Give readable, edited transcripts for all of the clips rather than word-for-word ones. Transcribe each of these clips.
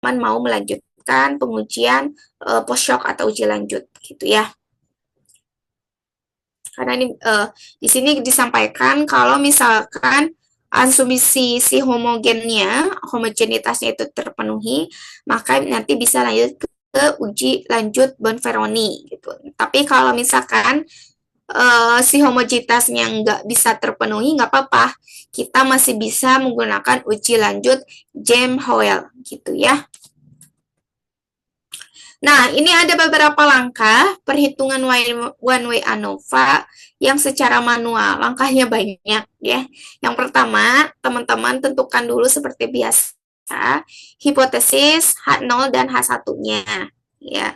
teman-teman mau melanjutkan pengujian post-shock atau uji lanjut gitu ya. Karena ini di sini disampaikan kalau misalkan asumsi si homogenitasnya itu terpenuhi, maka nanti bisa lanjut ke uji lanjut Bonferroni gitu. Tapi kalau misalkan si homogenitasnya nggak bisa terpenuhi, nggak apa-apa. Kita masih bisa menggunakan uji lanjut James-Howell gitu ya. Nah, ini ada beberapa langkah perhitungan one way ANOVA yang secara manual. Langkahnya banyak ya. Yang pertama, teman-teman tentukan dulu seperti biasa hipotesis H0 dan H1-nya ya.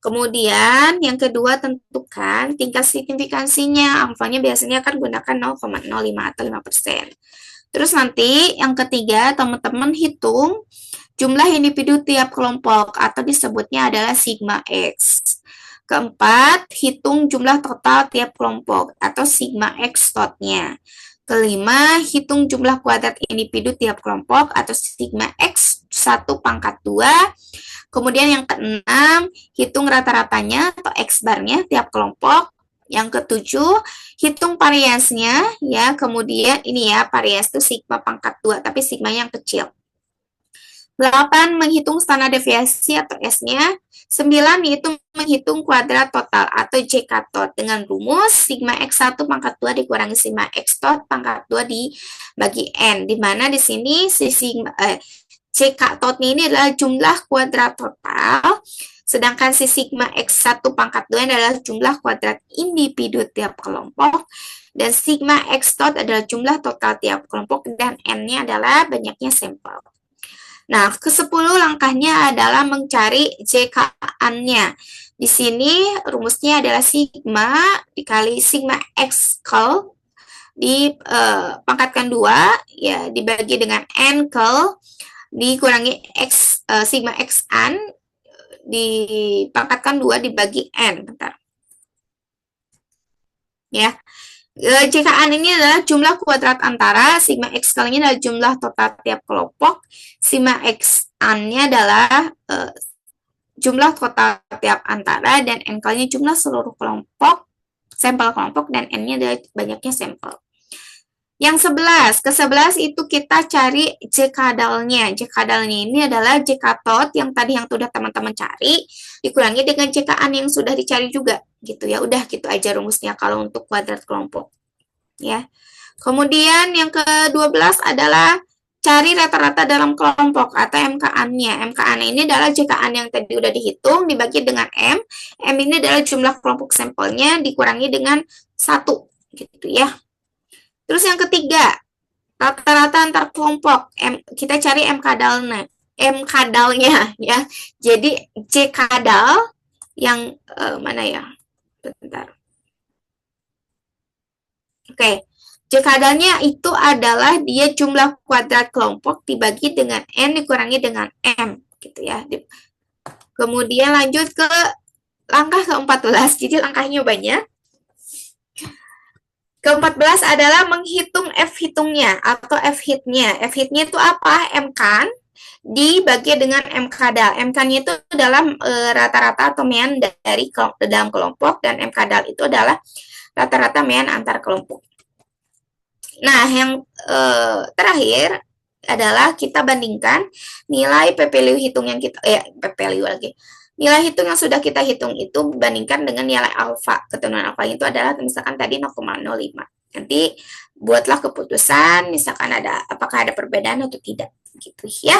Kemudian yang kedua tentukan tingkat signifikansinya. Alfanya biasanya kan gunakan 0,05 atau 5%. Terus nanti yang ketiga teman-teman hitung jumlah individu tiap kelompok atau disebutnya adalah sigma X. Keempat, hitung jumlah total tiap kelompok atau sigma X tot-nya. Kelima, hitung jumlah kuadrat individu tiap kelompok atau sigma X 1 pangkat 2. Kemudian yang keenam, hitung rata-ratanya atau X bar-nya tiap kelompok. Yang ketujuh, hitung variansnya ya. Kemudian ini ya, varians itu sigma pangkat 2, tapi sigma yang kecil. 8. Menghitung standar deviasi atau S-nya. 9. Yaitu menghitung kuadrat total atau JK tot dengan rumus sigma X1 pangkat 2 dikurangi sigma X tot pangkat 2 dibagi N. Di mana di sini si sigma JK tot ini adalah jumlah kuadrat total, sedangkan si sigma X1 pangkat 2 adalah jumlah kuadrat individu tiap kelompok, dan sigma X tot adalah jumlah total tiap kelompok, dan N-nya adalah banyaknya sampel. Nah, ke-10 langkahnya adalah mencari JK-nya. Di sini rumusnya adalah sigma dikali sigma X kel dipangkatkan 2 ya, dibagi dengan N kel dikurangi X sigma X an dipangkatkan 2 dibagi N. Bentar. Ya. JK-an ini adalah jumlah kuadrat antara, sigma X kalinya adalah jumlah total tiap kelompok, sigma X an-nya adalah jumlah total tiap antara, dan N kalinya jumlah seluruh kelompok, sampel kelompok, dan N-nya adalah banyaknya sampel. Yang 11, ke-11 itu kita cari J-kadalnya. J-kadalnya ini adalah J-katot yang tadi yang sudah teman-teman cari, dikurangi dengan JK-an yang sudah dicari juga gitu ya. Udah gitu aja rumusnya kalau untuk kuadrat kelompok ya. Kemudian yang ke-12 adalah cari rata-rata dalam kelompok atau MKA-nya. MKA ini adalah JK-an yang tadi udah dihitung dibagi dengan M. M ini adalah jumlah kelompok sampelnya dikurangi dengan 1 gitu ya. Terus yang ketiga, rata-rata antar kelompok. Kita cari M-kadalnya ya. Jadi J-kadal yang mana ya? Bentar. Oke, J-kadalnya itu adalah dia jumlah kuadrat kelompok dibagi dengan N dikurangi dengan M gitu ya. Kemudian lanjut ke langkah ke-14. Jadi langkahnya banyak. Ke-14 adalah menghitung F-hitungnya atau F-hitnya. F-hitnya itu apa? M-kan dibagi dengan M-kadal. M-kan itu adalah rata-rata atau mean dari dalam kelompok, dan M-kadal itu adalah rata-rata mean antar kelompok. Nah, yang terakhir adalah kita bandingkan nilai p-value hitung yang kita p-value lagi. Nilai hitung yang sudah kita hitung itu dibandingkan dengan nilai alfa. Keturunan alfa itu adalah misalkan tadi 0,05. Nanti buatlah keputusan misalkan apakah ada perbedaan atau tidak gitu ya.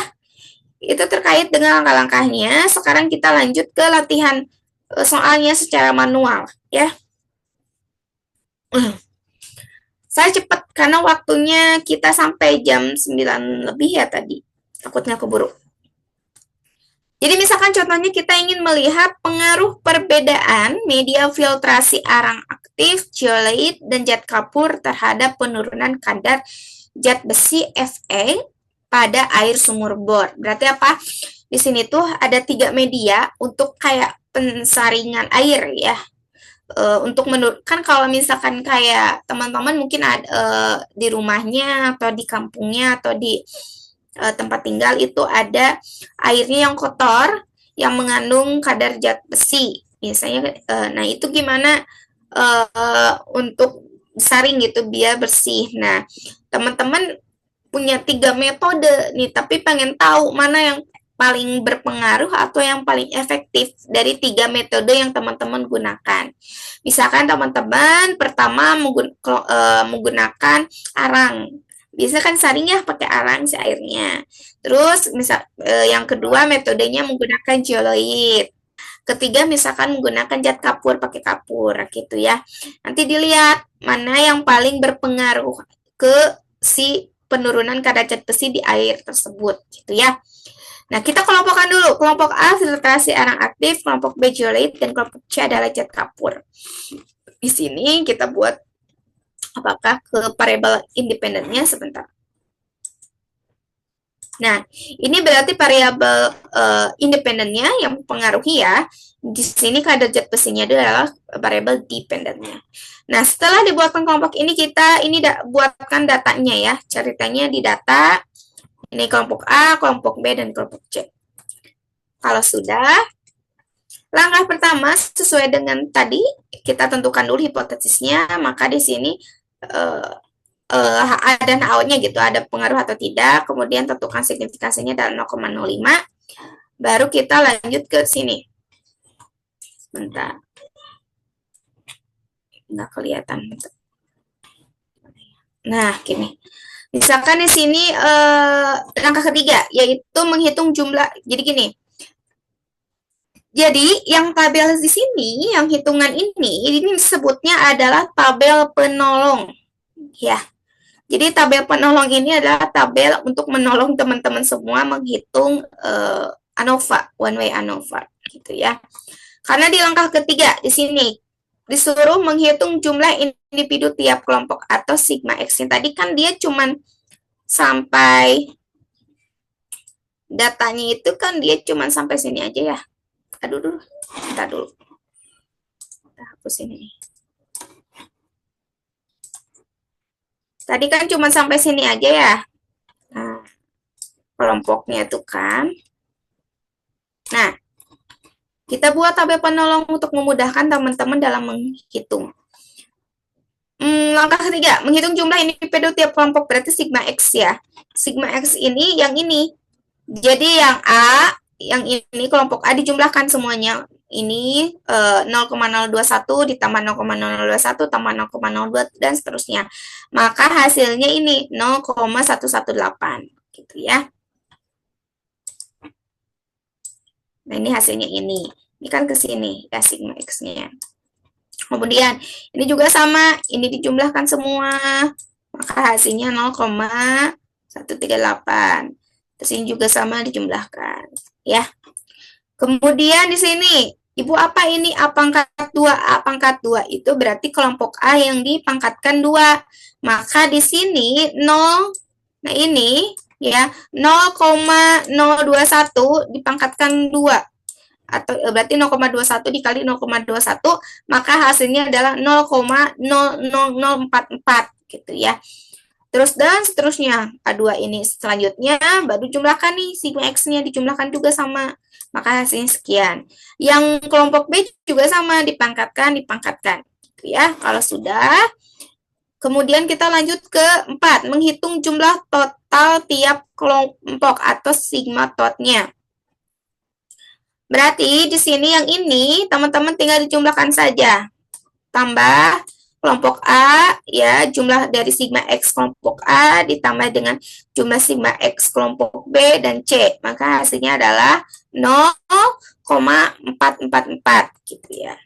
Itu terkait dengan langkah-langkahnya. Sekarang kita lanjut ke latihan soalnya secara manual ya. Saya cepat karena waktunya kita sampai jam 9 lebih ya tadi. Takutnya keburu. Jadi misalkan contohnya kita ingin melihat pengaruh perbedaan media filtrasi arang aktif, zeolite, dan zat kapur terhadap penurunan kadar zat besi Fe pada air sumur bor. Berarti apa? Di sini tuh ada 3 media untuk kayak pensaringan air ya. Untuk kan kalau misalkan kayak teman-teman mungkin ada di rumahnya atau di kampungnya atau di tempat tinggal itu ada airnya yang kotor yang mengandung kadar zat besi biasanya. Nah itu gimana untuk saring gitu biar bersih. Nah teman-teman punya 3 metode nih, tapi pengen tahu mana yang paling berpengaruh atau yang paling efektif dari 3 metode yang teman-teman gunakan. Misalkan teman-teman pertama menggunakan arang. Biasanya kan saring ya pakai arang si airnya. Terus misal yang kedua metodenya menggunakan geoloid. Ketiga misalkan menggunakan zat kapur pakai kapur gitu ya. Nanti dilihat mana yang paling berpengaruh ke si penurunan kadar zat besi di air tersebut gitu ya. Nah, kita kelompokkan dulu. Kelompok A filtrasi arang aktif, kelompok B geolite, dan kelompok C adalah zat kapur. Di sini kita buat apakah ke variabel independennya sebentar. Nah, ini berarti variabel independennya yang mempengaruhi ya. Di sini kadar zat besinya adalah variabel dependennya. Nah, setelah dibuatkan kelompok ini kita buatkan datanya ya. Ceritanya di data ini kelompok A, kelompok B, dan kelompok C. Kalau sudah, langkah pertama sesuai dengan tadi kita tentukan dulu hipotesisnya, maka di sini ada NaOH-nya gitu, ada pengaruh atau tidak, kemudian tentukan signifikansinya dalam 0,05, baru kita lanjut ke sini. Bentar. Nggak kelihatan. Nah, gini. Misalkan di sini langkah ketiga, yaitu menghitung jumlah. Jadi gini. Jadi yang tabel di sini, yang hitungan ini disebutnya adalah tabel penolong. Ya. Jadi tabel penolong ini adalah tabel untuk menolong teman-teman semua menghitung ANOVA, one way ANOVA gitu ya. Karena di langkah ketiga di sini disuruh menghitung jumlah individu tiap kelompok atau sigma X. Tadi kan dia cuman sampai datanya itu kan dia cuman sampai sini aja ya. Aduh dulu, kita dulu. Kita hapus ini. Tadi kan cuma sampai sini aja ya. Nah, kelompoknya itu kan. Nah, kita buat tabel penolong untuk memudahkan teman-teman dalam menghitung. Langkah ketiga, menghitung jumlah individu tiap kelompok berarti sigma X ya. Sigma X ini yang ini. Jadi yang A, yang ini kelompok A dijumlahkan semuanya. Ini 0,021 ditambah 0,021 tambah 0,02 dan seterusnya. Maka hasilnya ini 0,118 gitu ya. Nah, ini hasilnya ini. Ini kan ke sini ya sigma X-nya. Kemudian ini juga sama, ini dijumlahkan semua. Maka hasilnya 0,138. Terus ini juga sama dijumlahkan ya. Kemudian di sini Ibu apa ini A pangkat 2? A pangkat 2 itu berarti kelompok A yang dipangkatkan 2. Maka di sini 0, nah ini ya 0,021 dipangkatkan 2. Atau berarti 0,21 dikali 0,21, maka hasilnya adalah 0,00044 gitu ya. Terus dan seterusnya. A2 ini selanjutnya baru jumlahkan nih sigma X-nya dijumlahkan juga sama. Maka hasilnya sekian. Yang kelompok B juga sama, dipangkatkan. Gitu ya. Kalau sudah, kemudian kita lanjut ke 4, menghitung jumlah total tiap kelompok atau sigma tot-nya. Berarti di sini yang ini teman-teman tinggal dijumlahkan saja. Tambah kelompok A ya, jumlah dari sigma X kelompok A ditambah dengan jumlah sigma X kelompok B dan C. Maka hasilnya adalah 0,444 gitu ya.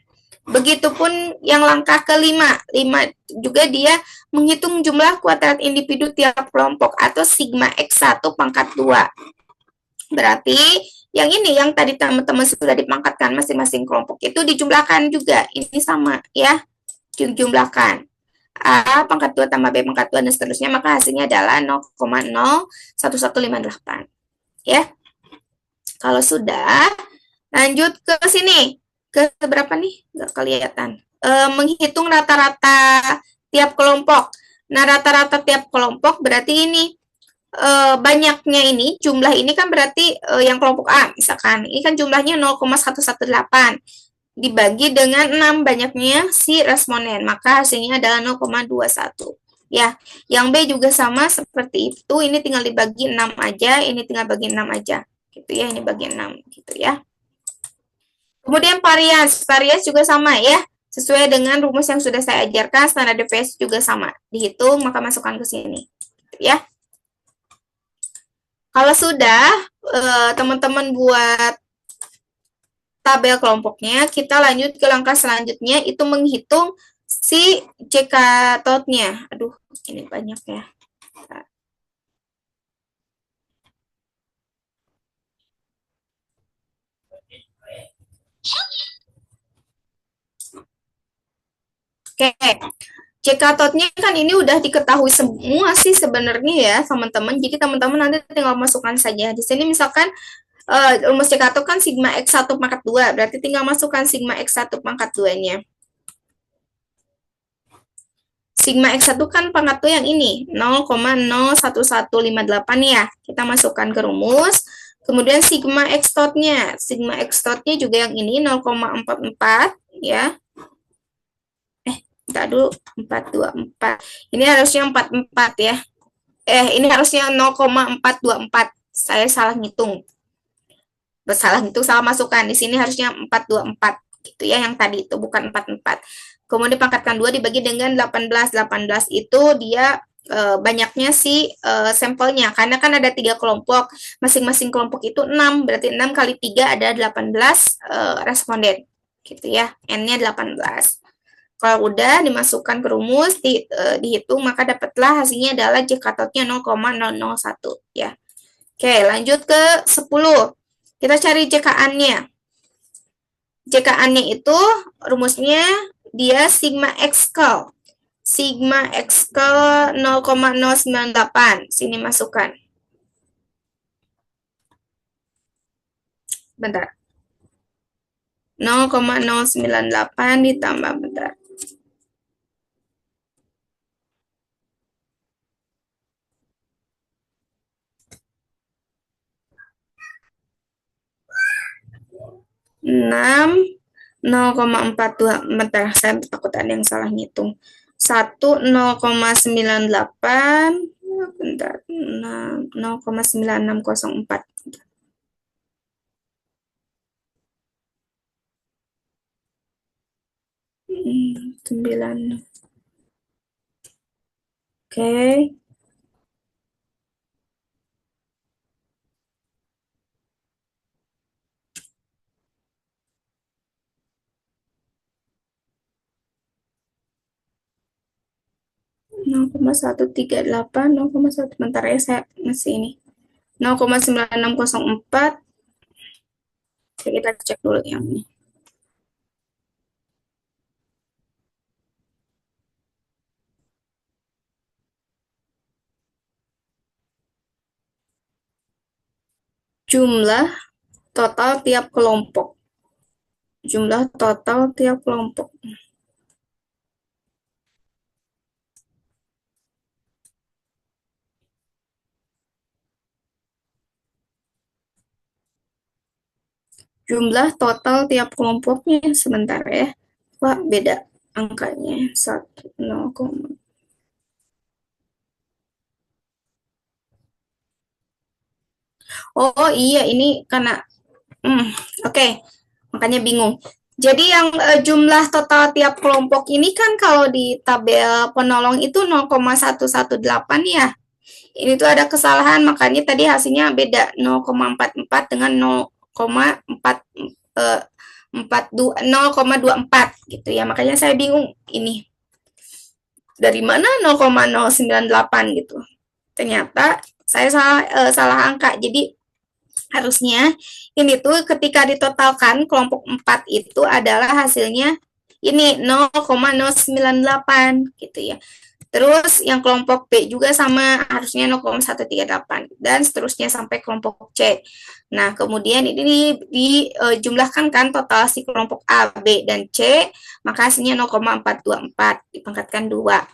Begitupun yang langkah kelima, 5 juga dia menghitung jumlah kuadrat individu tiap kelompok atau sigma X1 pangkat 2. Berarti yang ini yang tadi teman-teman sudah dipangkatkan masing-masing kelompok itu dijumlahkan juga. Ini sama ya. Jumlahkan A pangkat 2 tambah B pangkat 2 dan seterusnya, maka hasilnya adalah 0,01158 ya. Kalau sudah, lanjut ke sini. Ke berapa nih? Nggak kelihatan. Menghitung rata-rata tiap kelompok. Nah, rata-rata tiap kelompok berarti ini banyaknya ini, jumlah ini kan berarti yang kelompok A, misalkan. Ini kan jumlahnya 0,118 dibagi dengan 6 banyaknya si responden, maka hasilnya adalah 0,21. Ya, yang B juga sama seperti itu, ini tinggal dibagi 6 aja, ini tinggal bagi 6 aja. Gitu ya, ini bagi 6 gitu ya. Kemudian varians, varians juga sama ya. Sesuai dengan rumus yang sudah saya ajarkan, standar deviasi juga sama. Dihitung, maka masukkan ke sini. Gitu ya. Kalau sudah, teman-teman buat tabel kelompoknya, kita lanjut ke langkah selanjutnya, itu menghitung si CK tot-nya. Aduh, ini banyak ya. Oke, CK tot-nya kan ini udah diketahui semua sih sebenarnya ya, teman-teman. Jadi teman-teman nanti tinggal masukkan saja. Di sini misalkan rumus CK tot kan sigma X1 pangkat 2, berarti tinggal masukkan sigma X1 pangkat 2-nya. Sigma X1 kan pangkat 2 yang ini, 0,01158 ya. Kita masukkan ke rumus. Kemudian sigma X tot-nya. Sigma X tot-nya juga yang ini, 0,44 ya. Kita dulu, 424. Ini harusnya 44 ya. Ini harusnya 0,424. Saya salah ngitung. Salah ngitung, salah masukkan. Di sini harusnya 424. Gitu ya, yang tadi itu, bukan 44. Kemudian pangkatkan 2 dibagi dengan 18. 18 itu dia banyaknya si sampelnya. Karena kan ada 3 kelompok. Masing-masing kelompok itu 6. Berarti 6 kali 3 ada 18 responden. Gitu ya. N-nya 18. Kalau udah dimasukkan ke rumus, dihitung, maka dapatlah hasilnya adalah JK-nya 0,001 ya. Oke, lanjut ke 10. Kita cari JK-nya. JK-nya itu rumusnya dia sigma X-kel. Sigma X-kel 0,098. Sini masukkan. Bentar. 0,098 ditambah, bentar. Enam 0,42, bentar, saya takut ada yang salah ngitung. 1 0,98, bentar, 0,9604. 9. Oke. 0,138, 0,1, bentar ya, saya masih ini. 0,9604. Kita cek dulu yang ini. Jumlah total tiap kelompok. Jumlah total tiap kelompok. Jumlah total tiap kelompoknya, sebentar ya. Wah, beda angkanya. 1, 0, oh iya, ini karena oke. Makanya bingung. Jadi yang jumlah total tiap kelompok ini kan kalau di tabel penolong itu 0,118 ya. Ini tuh ada kesalahan, makanya tadi hasilnya beda, 0,44 dengan 0,24 gitu ya. Makanya saya bingung ini dari mana 0,098 gitu. Ternyata saya salah angka. Jadi harusnya ini tuh ketika ditotalkan kelompok 4 itu adalah hasilnya ini 0,098 gitu ya. Terus yang kelompok B juga sama, harusnya 0,138 dan seterusnya sampai kelompok C. Nah, kemudian ini dijumlahkan kan total si kelompok A, B, dan C, maka hasilnya 0,424 dipangkatkan 2.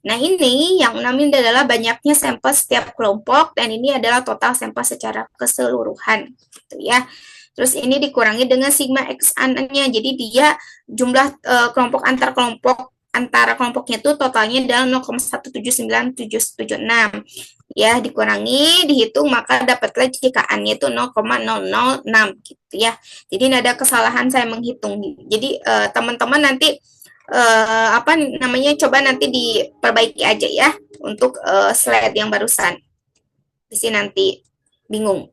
Nah, ini yang 6 ini adalah banyaknya sampel setiap kelompok, dan ini adalah total sampel secara keseluruhan, gitu ya. Terus ini dikurangi dengan sigma X-nya, jadi dia jumlah kelompok antar kelompok antara kelompoknya itu totalnya adalah 0,179776 ya, dikurangi dihitung maka dapatlah JKA-nya itu 0,006 gitu ya. Jadi ini ada kesalahan saya menghitung. Jadi teman-teman nanti apa namanya, coba nanti diperbaiki aja ya untuk slide yang barusan. Di sini nanti bingung.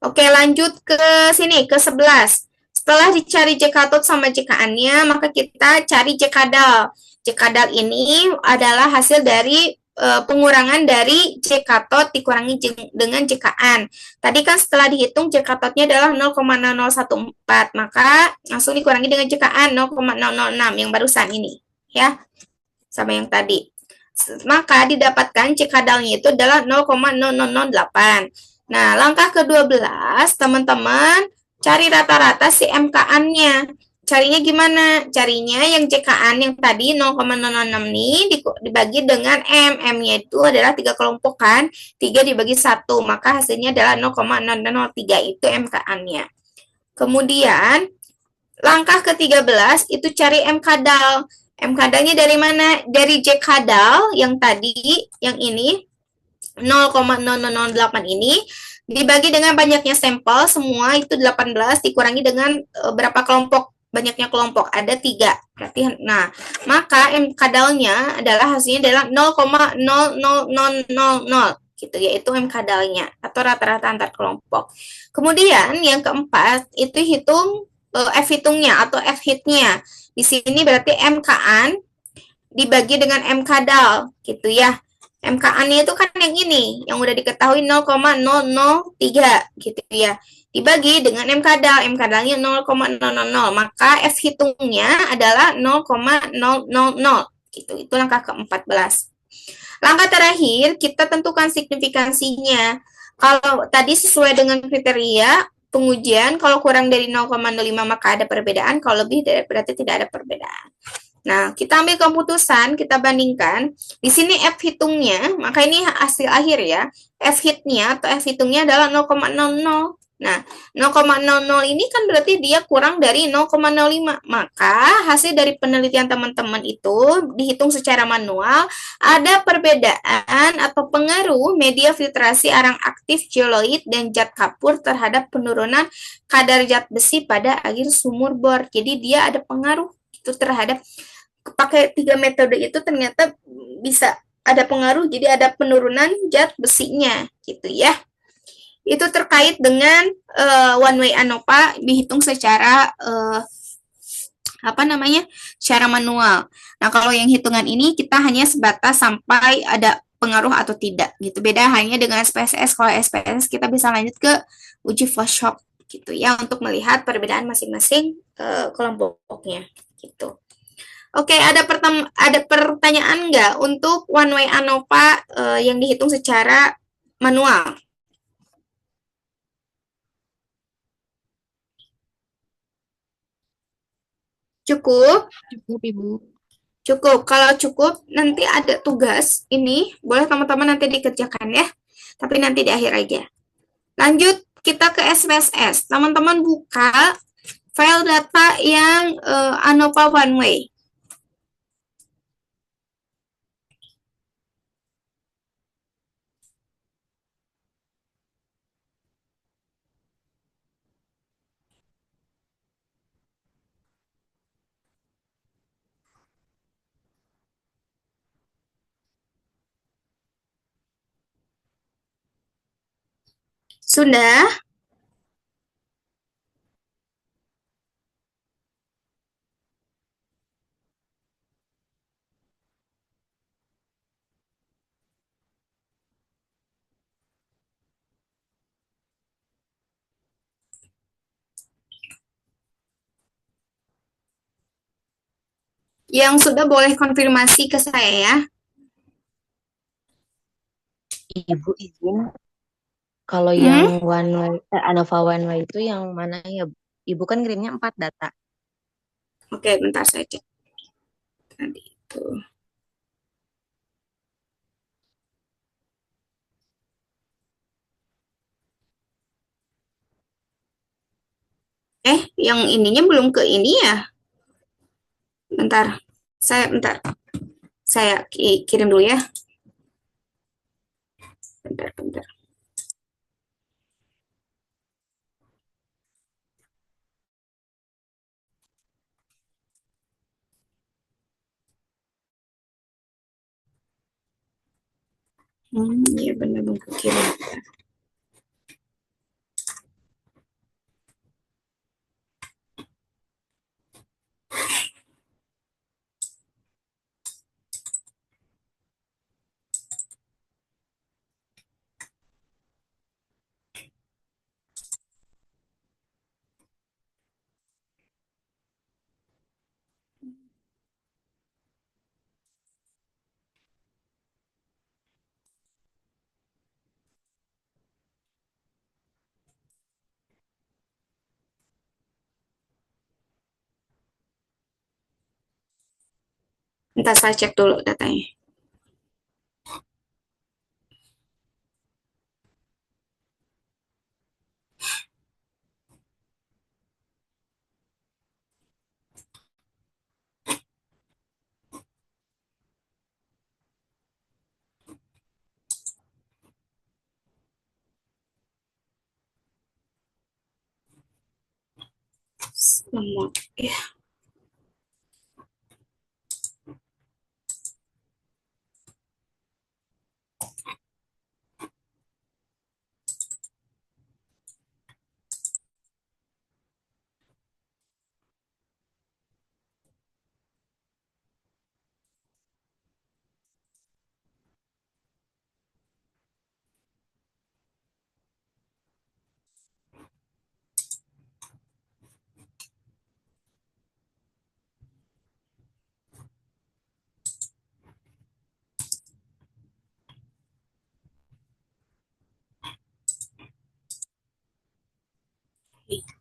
Oke, lanjut ke sini, ke 11. Setelah dicari Jkatot sama Jkn-nya, maka kita cari Jkadal. Jkadal ini adalah hasil dari pengurangan dari Jkatot dikurangi dengan Jkn. Tadi kan setelah dihitung Jkatotnya adalah 0,0014, maka langsung dikurangi dengan Jkn 0,006 yang barusan ini, ya, sama yang tadi. Maka didapatkan Jkadalnya itu adalah 0,0008. Nah, langkah ke-12, teman-teman, cari rata-rata si MKN-nya. Carinya gimana? Carinya yang JKN yang tadi 0,006 nih dibagi dengan M. M-nya itu adalah 3 kelompok kan? 3 dibagi 1, maka hasilnya adalah 0,003, itu MKN-nya. Kemudian, langkah ke-13 itu cari M-kadal. M-kadalnya dari mana? Dari J-kadal yang tadi, yang ini, 0,0008 ini dibagi dengan banyaknya sampel, semua itu 18 dikurangi dengan berapa kelompok, banyaknya kelompok, ada 3. Berarti nah, maka M kadalnya adalah hasilnya adalah 0,00000 gitu, yaitu M kadalnya atau rata-rata antar kelompok. Kemudian yang keempat itu hitung F hitungnya atau F hitnya. Di sini berarti MKan dibagi dengan M kadal gitu ya. MKA-nya itu kan yang ini, yang udah diketahui 0,003 gitu ya. Dibagi dengan M kadal, M kadalnya 0,000, maka F hitungnya adalah 0,000 gitu. Itu langkah ke-14. Langkah terakhir, kita tentukan signifikansinya. Kalau tadi sesuai dengan kriteria pengujian, kalau kurang dari 0,05 maka ada perbedaan, kalau lebih berarti tidak ada perbedaan. Nah, kita ambil keputusan, kita bandingkan. Di sini F hitungnya, maka ini hasil akhir ya. F hitnya atau F hitungnya adalah 0,00. Nah, 0,00 ini kan berarti dia kurang dari 0,05. Maka hasil dari penelitian teman-teman itu dihitung secara manual, ada perbedaan atau pengaruh media filtrasi arang aktif geoloid dan zat kapur terhadap penurunan kadar zat besi pada air sumur bor. Jadi dia ada pengaruh itu terhadap pakai 3 metode itu ternyata bisa ada pengaruh, jadi ada penurunan zat besinya gitu ya. Itu terkait dengan one way ANOVA dihitung secara apa namanya, secara manual. Nah, kalau yang hitungan ini kita hanya sebatas sampai ada pengaruh atau tidak gitu. Beda hanya dengan SPSS. Kalau SPSS kita bisa lanjut ke uji Photoshop gitu ya untuk melihat perbedaan masing-masing kelompoknya gitu. Oke, ada pertanyaan nggak untuk one way ANOVA yang dihitung secara manual? Cukup? Cukup, Ibu. Cukup. Kalau cukup, nanti ada tugas ini, boleh teman-teman nanti dikerjakan ya. Tapi nanti di akhir aja. Lanjut, kita ke SPSS. Teman-teman buka file data yang ANOVA one way. Sudah? Yang sudah boleh konfirmasi ke saya ya. Ibu izin, kalau yang Hmm? ANOVA one way itu yang mana ya? Ibu kan ngirimnya 4 data. Oke, bentar saya cek. Tadi itu. Yang ininya belum ke ini ya. Bentar. Bentar. Saya kirim dulu ya. Bentar, bentar. Iya benar belum kirim. Bentar saya cek dulu datanya. Lemot. Ya.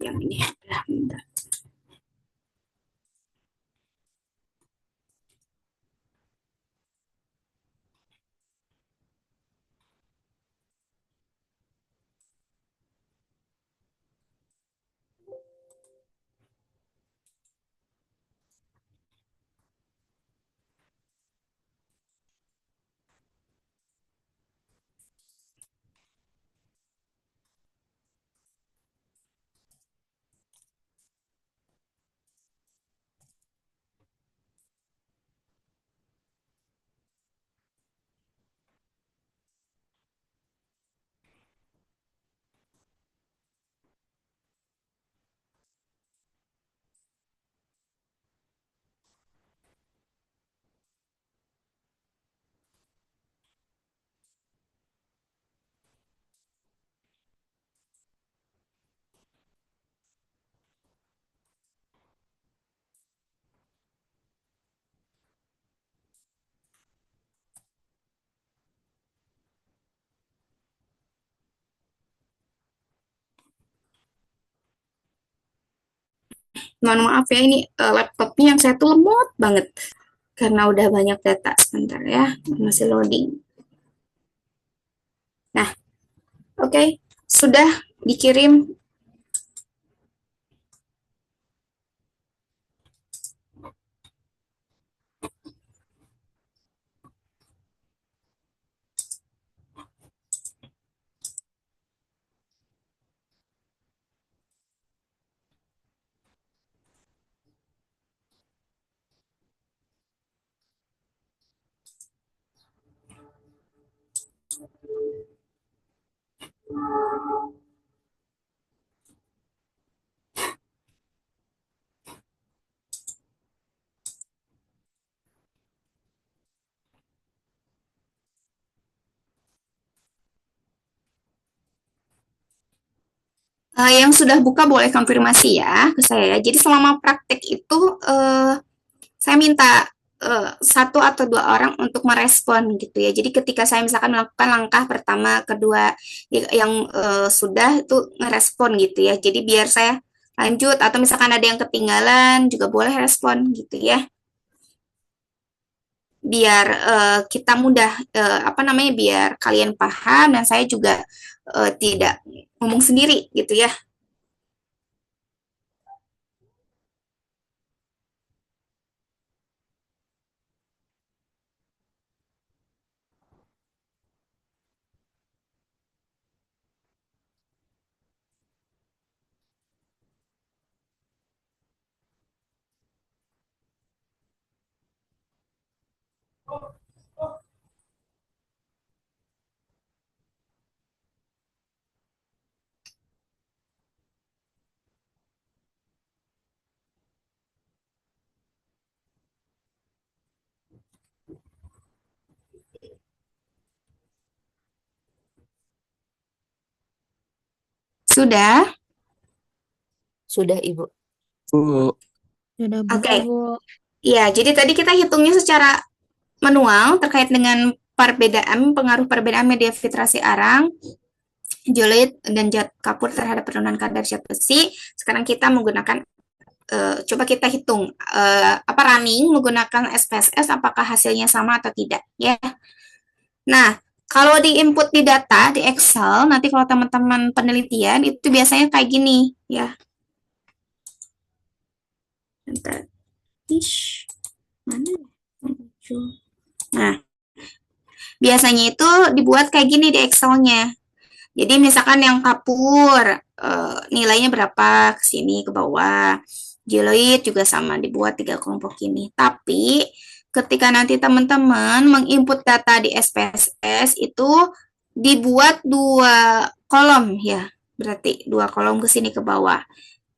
Yang ini. Bentar. Mohon maaf ya, ini laptopnya yang saya tuh lemot banget. Karena udah banyak data. Sebentar ya. Masih loading. Nah, oke. Okay. Sudah dikirim. Yang sudah buka boleh konfirmasi ya ke saya. Jadi selama praktek itu saya minta satu atau dua orang untuk merespon gitu ya. Jadi ketika saya misalkan melakukan langkah pertama, kedua, yang sudah itu ngerespon gitu ya. Jadi biar saya lanjut atau misalkan ada yang ketinggalan juga boleh respon gitu ya. Biar kita mudah apa namanya biar kalian paham dan saya juga tidak ngomong sendiri gitu ya. Sudah? Sudah, Ibu. Bu, Sudah, Bu. Oke. Bu. Ya, jadi tadi kita hitungnya secara manual terkait dengan pengaruh perbedaan media filtrasi arang, jelit, dan zat kapur terhadap penurunan kadar zat besi. Sekarang kita menggunakan coba kita hitung running menggunakan SPSS apakah hasilnya sama atau tidak ya. Nah, kalau di input di data di Excel nanti kalau teman-teman penelitian itu biasanya kayak gini ya. Mana? Nah, biasanya itu dibuat kayak gini di Excel-nya. Jadi misalkan yang kapur nilainya berapa ke sini ke bawah. Jeloid juga sama dibuat 3 kelompok ini. Tapi ketika nanti teman-teman menginput data di SPSS itu dibuat 2 kolom ya. Berarti 2 kolom ke sini ke bawah.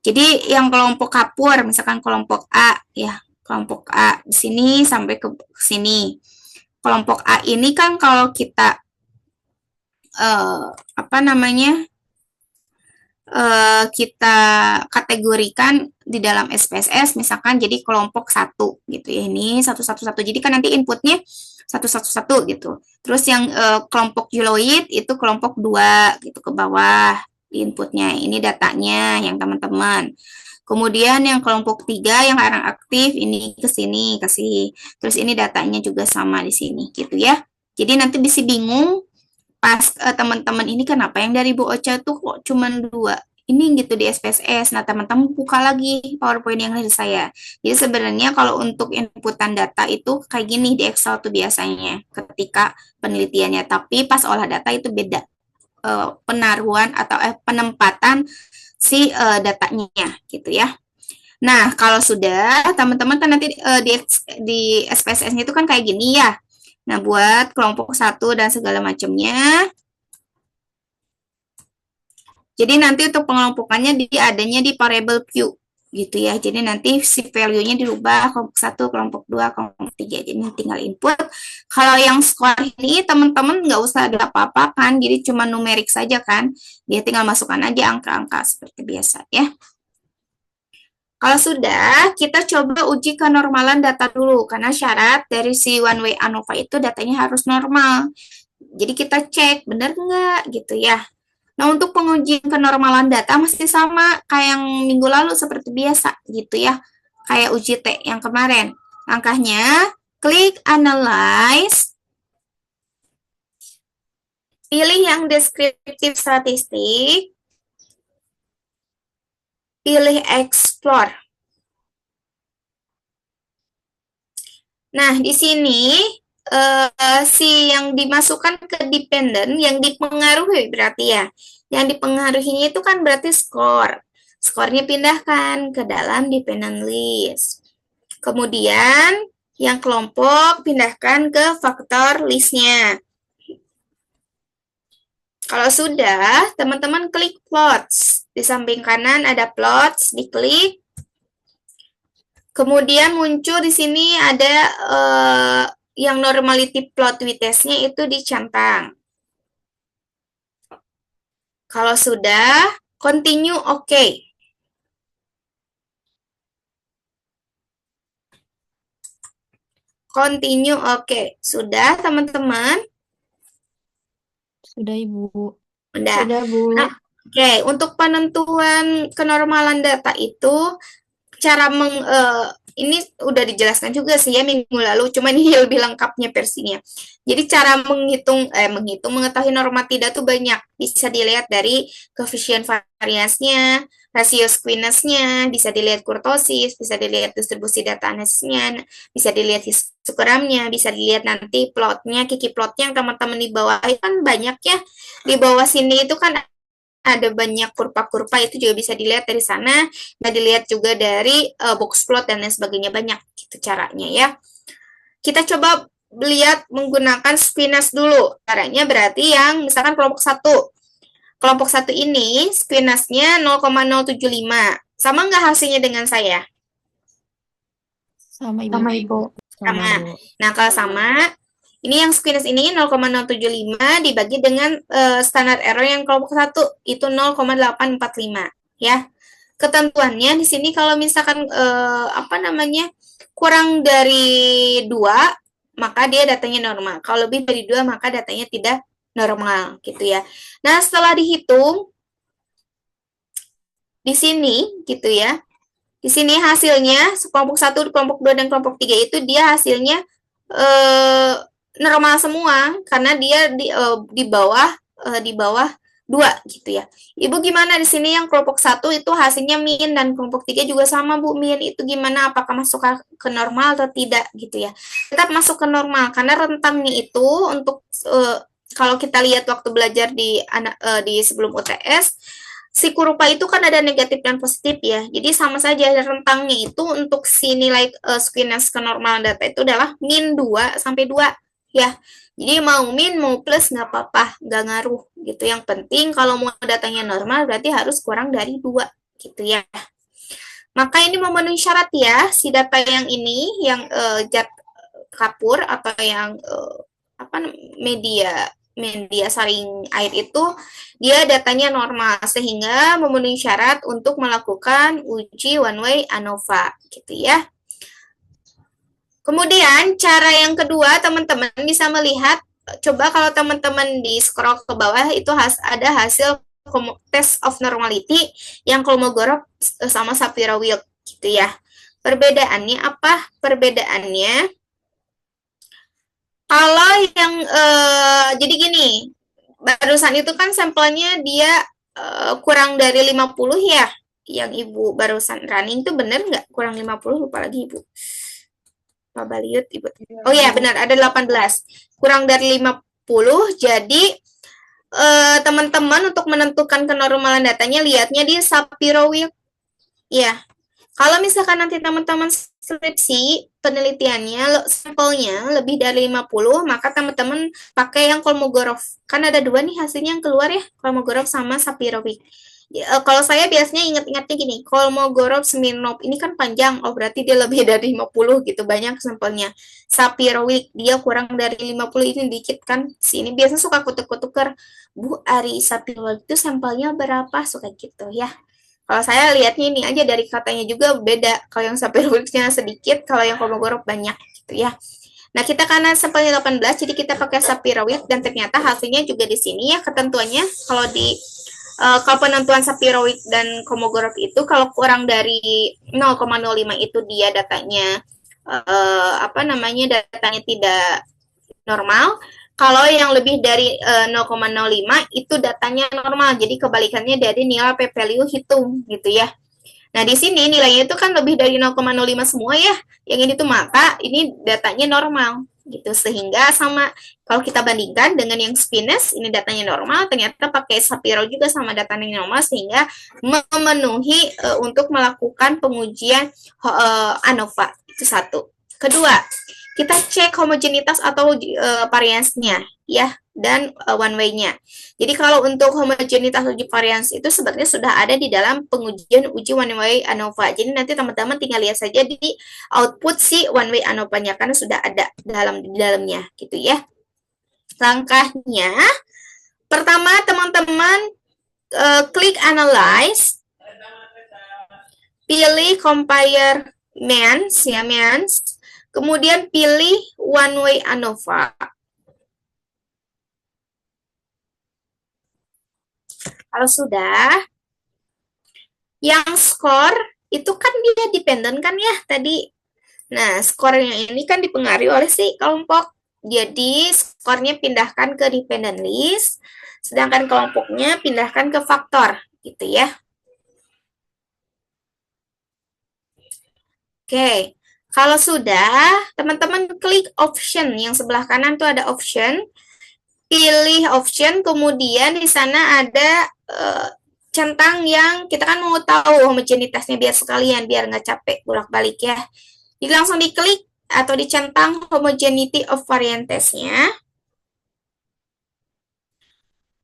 Jadi yang kelompok kapur misalkan kelompok A ya. Kelompok A di sini sampai ke sini. Kelompok A ini kan kalau kita kita kategorikan di dalam SPSS misalkan jadi kelompok 1 gitu ya. Ini 111. Jadi kan nanti inputnya 111 gitu. Terus yang kelompok jeloid itu kelompok 2 gitu ke bawah di inputnya. Ini datanya yang teman-teman. Kemudian yang kelompok 3 yang arang aktif ini ke sini kasih. Terus ini datanya juga sama di sini gitu ya. Jadi nanti bisa bingung pas teman-teman ini kenapa yang dari Bu Ocha tuh kok cuman 2 ini gitu di SPSS. Nah, teman-teman buka lagi PowerPoint yang dari saya. Jadi sebenarnya kalau untuk inputan data itu kayak gini di Excel tuh biasanya ketika penelitiannya, tapi pas olah data itu beda penaruhan atau penempatan si datanya gitu ya. Nah, kalau sudah teman-teman kan nanti di SPSS-nya itu kan kayak gini ya. Nah, buat kelompok 1 dan segala macamnya. Jadi nanti untuk pengelompokannya adanya di variable Q gitu ya. Jadi nanti si value-nya dirubah kelompok 1, kelompok 2, kelompok 3. Jadi tinggal input. Kalau yang skor ini teman-teman nggak usah ada apa-apa kan. Jadi cuma numerik saja kan. Dia tinggal masukkan aja angka-angka seperti biasa ya. Kalau sudah, kita coba uji kenormalan data dulu, karena syarat dari si one way ANOVA itu datanya harus normal. Jadi kita cek, benar nggak gitu ya. Nah, untuk pengujian kenormalan data masih sama kayak yang minggu lalu seperti biasa gitu ya. Kayak uji T yang kemarin. Langkahnya, klik Analyze, pilih yang deskriptif statistik, pilih Explore. Nah, di sini si yang dimasukkan ke dependent, yang dipengaruhi berarti ya. Yang dipengaruhinya itu kan berarti skor. Skornya pindahkan ke dalam dependent list. Kemudian yang kelompok pindahkan ke faktor listnya. Kalau sudah, teman-teman klik plots. Di samping kanan ada plots, diklik. Kemudian muncul di sini ada yang normality plot with-nya itu dicentang. Kalau sudah, continue oke. Continue oke. Sudah, teman-teman? Sudah, Ibu. Sudah. Sudah, Bu. Nah, oke, untuk penentuan kenormalan data itu cara ini udah dijelaskan juga sih ya minggu lalu, cuma ini lebih lengkapnya versinya. Jadi cara mengetahui norma tidak tuh banyak. Bisa dilihat dari koefisien variansnya, rasio squeeze-nya, bisa dilihat kurtosis, bisa dilihat distribusi data analisisnya, bisa dilihat histogramnya, bisa dilihat nanti plotnya, kiki plotnya yang teman-teman di bawah kan banyak ya. Di bawah sini itu kan ada banyak kurva-kurva, itu juga bisa dilihat dari sana, bisa dilihat juga dari box plot dan lain sebagainya, banyak gitu caranya ya. Kita coba lihat menggunakan squeeness dulu. Caranya berarti yang misalkan kelompok 1. Kelompok 1 ini squeeness-nya 0,075. Sama nggak hasilnya dengan saya? Sama Ibu. Sama Ibu. Sama. Nah, kalau sama, ini yang squeeness ini 0,075 dibagi dengan standar error yang kelompok 1 itu 0,845 ya. Ketentuannya di sini kalau misalkan kurang dari 2 maka dia datanya normal. Kalau lebih dari 2 maka datanya tidak normal gitu ya. Nah, setelah dihitung di sini gitu ya. Di sini hasilnya kelompok 1, kelompok 2 dan kelompok 3 itu dia hasilnya normal semua karena dia di bawah 2 gitu ya. Ibu gimana di sini yang kelompok 1 itu hasilnya min dan kelompok 3 juga sama Bu, min itu gimana, apakah masuk ke normal atau tidak gitu ya. Tetap masuk ke normal karena rentangnya itu untuk kalau kita lihat waktu belajar di sebelum UTS, si kurupa itu kan ada negatif dan positif ya. Jadi sama saja rentangnya itu untuk si nilai squeeness kenormalan data itu adalah min 2 sampai 2 ya. Jadi mau min mau plus nggak apa-apa, nggak ngaruh gitu. Yang penting kalau mau datanya normal berarti harus kurang dari 2 gitu ya. Maka ini memenuhi syarat ya, si data yang ini yang zat kapur atau yang media saring air itu dia datanya normal sehingga memenuhi syarat untuk melakukan uji one way ANOVA gitu ya. Kemudian cara yang kedua teman-teman bisa melihat, coba kalau teman-teman di scroll ke bawah itu ada hasil test of normality yang Kolmogorov sama Sapiro-Wheel gitu ya. Perbedaannya apa? Perbedaannya kalau yang jadi gini, barusan itu kan sampelnya dia kurang dari 50 ya. Yang Ibu barusan running itu benar nggak? Kurang 50, lupa lagi Ibu. Pak Baliut, Ibu. Oh ya, benar, ada 18. Kurang dari 50, jadi teman-teman untuk menentukan kenormalan datanya lihatnya di Sapiro-Wheel. Ya, kalau misalkan nanti teman-teman skripsi penelitiannya sampelnya lebih dari 50, maka teman-teman pakai yang Kolmogorov. Kan ada 2 nih hasilnya yang keluar ya, Kolmogorov sama Sapiro-Wheel. Kalau saya biasanya ingat-ingatnya gini, Kolmogorov Smirnov ini kan panjang, oh berarti dia lebih dari 50 gitu, banyak sampelnya. Sapiro-Wheel dia kurang dari 50, ini dikit kan. Sini biasanya suka kutuk-kutuker, Bu Ari Sapiro-Wheel itu sampelnya berapa, suka gitu ya. Kalau saya lihatnya ini aja dari katanya juga beda. Kalau yang Sapiro-Wheel-nya sedikit, kalau yang Kolmogorov banyak gitu ya. Nah, kita karena sampelnya 18, jadi kita pakai Sapiro-Wheel dan ternyata hasilnya juga di sini ya ketentuannya. Kalau penentuan Sapiro-Wheel dan Kolmogorov itu kalau kurang dari 0,05 itu dia datanya datanya tidak normal. Kalau yang lebih dari 0,05 itu datanya normal. Jadi kebalikannya dari nilai p-value hitung gitu ya. Nah, di sini nilainya itu kan lebih dari 0,05 semua ya. Yang ini tuh maka ini datanya normal gitu. Sehingga sama kalau kita bandingkan dengan yang Spines, ini datanya normal, ternyata pakai Sapiro juga sama datanya normal sehingga memenuhi untuk melakukan pengujian ANOVA. Itu satu. Kedua, kita cek homogenitas atau variansnya ya dan one way-nya. Jadi kalau untuk homogenitas uji varians itu sebenarnya sudah ada di dalam pengujian uji one way ANOVA. Jadi nanti teman-teman tinggal lihat saja di output si one way ANOVA-nya karena sudah ada di dalamnya gitu ya. Langkahnya pertama teman-teman klik analyze, pilih compare means ya means, kemudian pilih one way ANOVA. Kalau sudah, yang skor itu kan dia dependen kan ya tadi. Nah, skornya ini kan dipengaruhi oleh si kelompok. Jadi, skornya pindahkan ke dependent list, sedangkan kelompoknya pindahkan ke faktor, gitu ya. Oke, kalau sudah, teman-teman klik option. Yang sebelah kanan tuh ada option. Pilih option, kemudian di sana ada centang yang kita kan mau tahu homogenitasnya biar sekalian, biar nggak capek bolak-balik ya. Jadi langsung diklik, atau dicentang homogeneity of variant test-nya.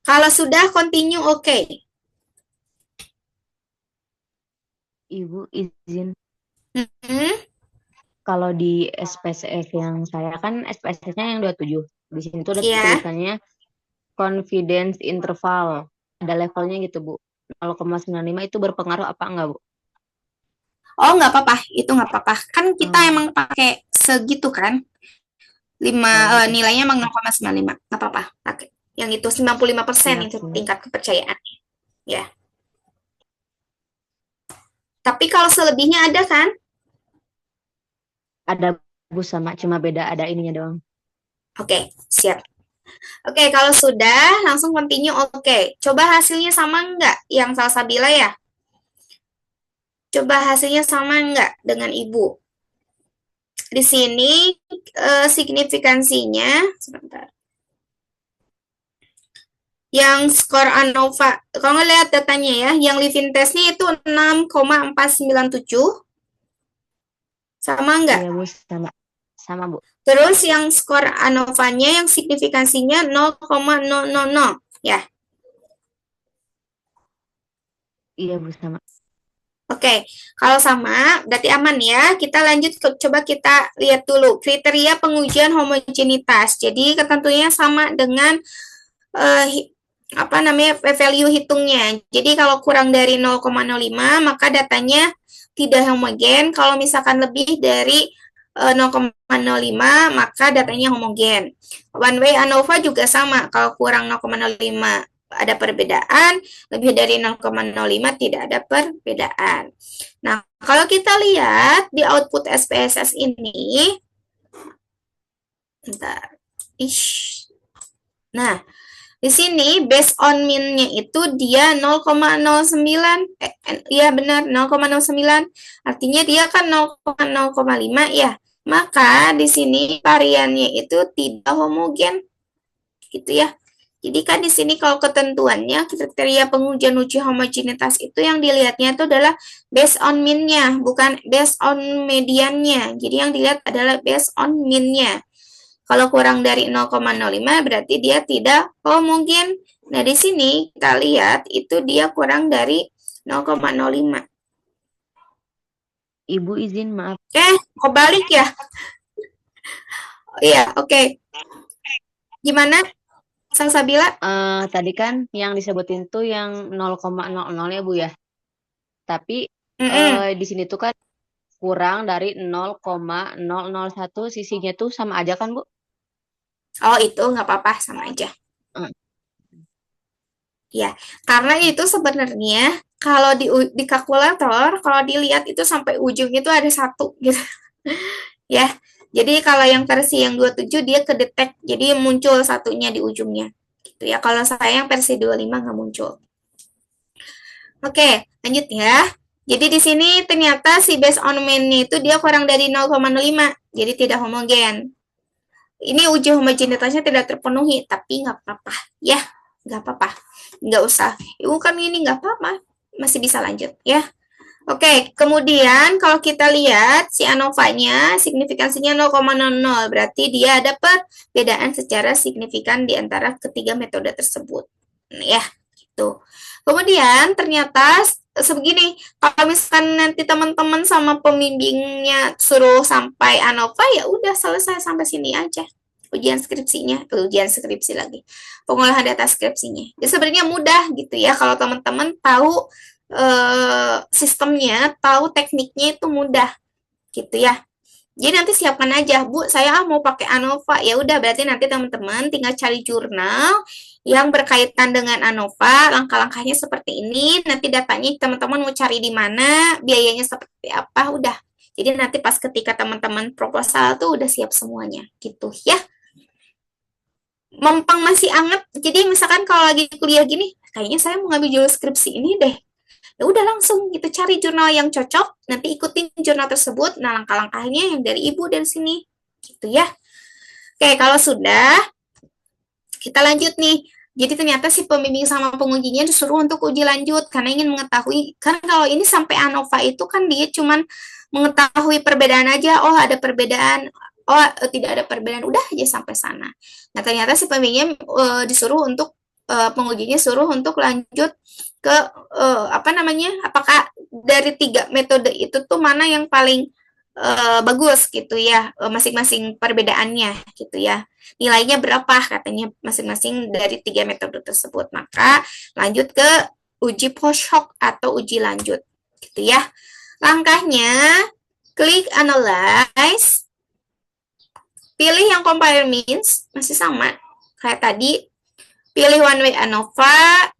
Kalau sudah continue oke. Okay. Ibu izin. Hmm? Kalau di SPSS yang saya kan SPSS-nya yang 27. Di sini tuh ada Ya. tulisannya confidence interval. Ada levelnya gitu, Bu. 0,95 itu berpengaruh apa enggak, Bu? Oh, nggak apa-apa. Itu nggak apa-apa. Kan kita Oh, emang pakai segitu kan. oh gitu. Nilainya emang 0,95. Nggak apa-apa. Pakai. Yang itu 95% Siap, itu siap. tingkat kepercayaan. Ya. Tapi kalau selebihnya ada kan? Ada Bu sama, cuma beda ada ininya doang. Oke, siap. Oke, kalau sudah, langsung continue. Oke, coba hasilnya sama nggak yang Salsabila ya? Coba hasilnya sama nggak dengan Ibu? Di sini signifikansinya, sebentar. Yang skor ANOVA, kalau ngelihat datanya ya, yang living testnya itu 6,497, sama nggak? Iya, Bu, sama. Sama, Bu. Terus yang skor ANOVA-nya, yang signifikansinya 0,000, ya. Iya, Bu, sama. Oke, kalau sama berarti aman ya. Kita lanjut coba kita lihat dulu kriteria pengujian homogenitas. Jadi ketentuannya sama dengan eh, apa namanya value hitungnya. Jadi kalau kurang dari 0,05 maka datanya tidak homogen. Kalau misalkan lebih dari 0,05 maka datanya homogen. One way ANOVA juga sama. Kalau kurang 0,05 ada perbedaan, lebih dari 0,05 tidak ada perbedaan. Nah, kalau kita lihat di output SPSS ini, bentar. Nah, di sini based on min-nya itu dia 0,09. Iya benar 0,09. Artinya dia kan 0,05 ya. Maka di sini variannya itu tidak homogen. Gitu ya. Jadi kan di sini kalau ketentuannya kriteria pengujian uji homogenitas itu yang dilihatnya itu adalah based on min-nya, bukan based on mediannya. Jadi yang dilihat adalah based on min-nya. Kalau kurang dari 0,05 berarti dia tidak homogen. Nah, di sini kita lihat itu dia kurang dari 0,05. Ibu izin, maaf. Kok balik ya? Oh, iya, oke. Gimana, Salsabila? Tadi kan yang disebutin tuh yang 0,00 ya, Bu ya. Tapi Mm-mm. di sini tuh kan kurang dari 0,001 sisinya tuh sama aja kan, Bu? Oh, itu nggak apa-apa, sama aja. Hmm. Ya, karena itu sebenarnya kalau di kalkulator, kalau dilihat itu sampai ujung itu ada satu gitu. Ya, jadi kalau yang versi yang 27 dia kedetek, jadi muncul satunya di ujungnya. Gitu ya. Kalau saya yang versi 25 nggak muncul. Oke, lanjut ya. Jadi di sini ternyata si base on main-nya itu dia kurang dari 0,05, jadi tidak homogen. Ini uji homogenitasnya tidak terpenuhi, tapi nggak apa-apa ya, nggak apa-apa, nggak usah. Ibu kan ini nggak apa-apa, masih bisa lanjut ya. Oke, kemudian kalau kita lihat si ANOVA-nya signifikansinya 0,00, berarti dia ada perbedaan secara signifikan di antara ketiga metode tersebut. Ya, gitu. Kemudian ternyata sebegini, kalau misalkan nanti teman-teman sama pembimbingnya suruh sampai ANOVA ya udah selesai sampai sini aja ujian skripsinya, ujian skripsi lagi, pengolahan data skripsinya. Ya sebenarnya mudah gitu ya kalau teman-teman tahu sistemnya, tahu tekniknya itu mudah gitu ya. Jadi nanti siapkan aja, Bu, saya mau pakai ANOVA. Ya udah, berarti nanti teman-teman tinggal cari jurnal yang berkaitan dengan ANOVA, langkah-langkahnya seperti ini, nanti datanya teman-teman mau cari di mana, biayanya seperti apa, udah. Jadi nanti pas ketika teman-teman proposal tuh udah siap semuanya, gitu ya. Mempeng masih anget, jadi misalkan kalau lagi kuliah gini, kayaknya saya mau ngambil judul skripsi ini deh, ya udah langsung gitu cari jurnal yang cocok, nanti ikutin jurnal tersebut. Nah, langkah-langkahnya yang dari ibu dan sini gitu ya. Oke, kalau sudah kita lanjut nih. Jadi ternyata si pembimbing sama pengujinya disuruh untuk uji lanjut karena ingin mengetahui, kan kalau ini sampai ANOVA itu kan dia cuman mengetahui perbedaan aja, oh ada perbedaan, oh tidak ada perbedaan, udah aja sampai sana. Nah ternyata si pembimbingnya disuruh untuk pengujinya suruh untuk lanjut ke apa namanya, apakah dari 3 metode itu tuh mana yang paling bagus gitu ya, masing-masing perbedaannya gitu ya, nilainya berapa katanya masing-masing dari 3 metode tersebut. Maka lanjut ke uji post-hoc atau uji lanjut gitu ya. Langkahnya, klik analyze, pilih yang compare means, masih sama kayak tadi, pilih one way ANOVA,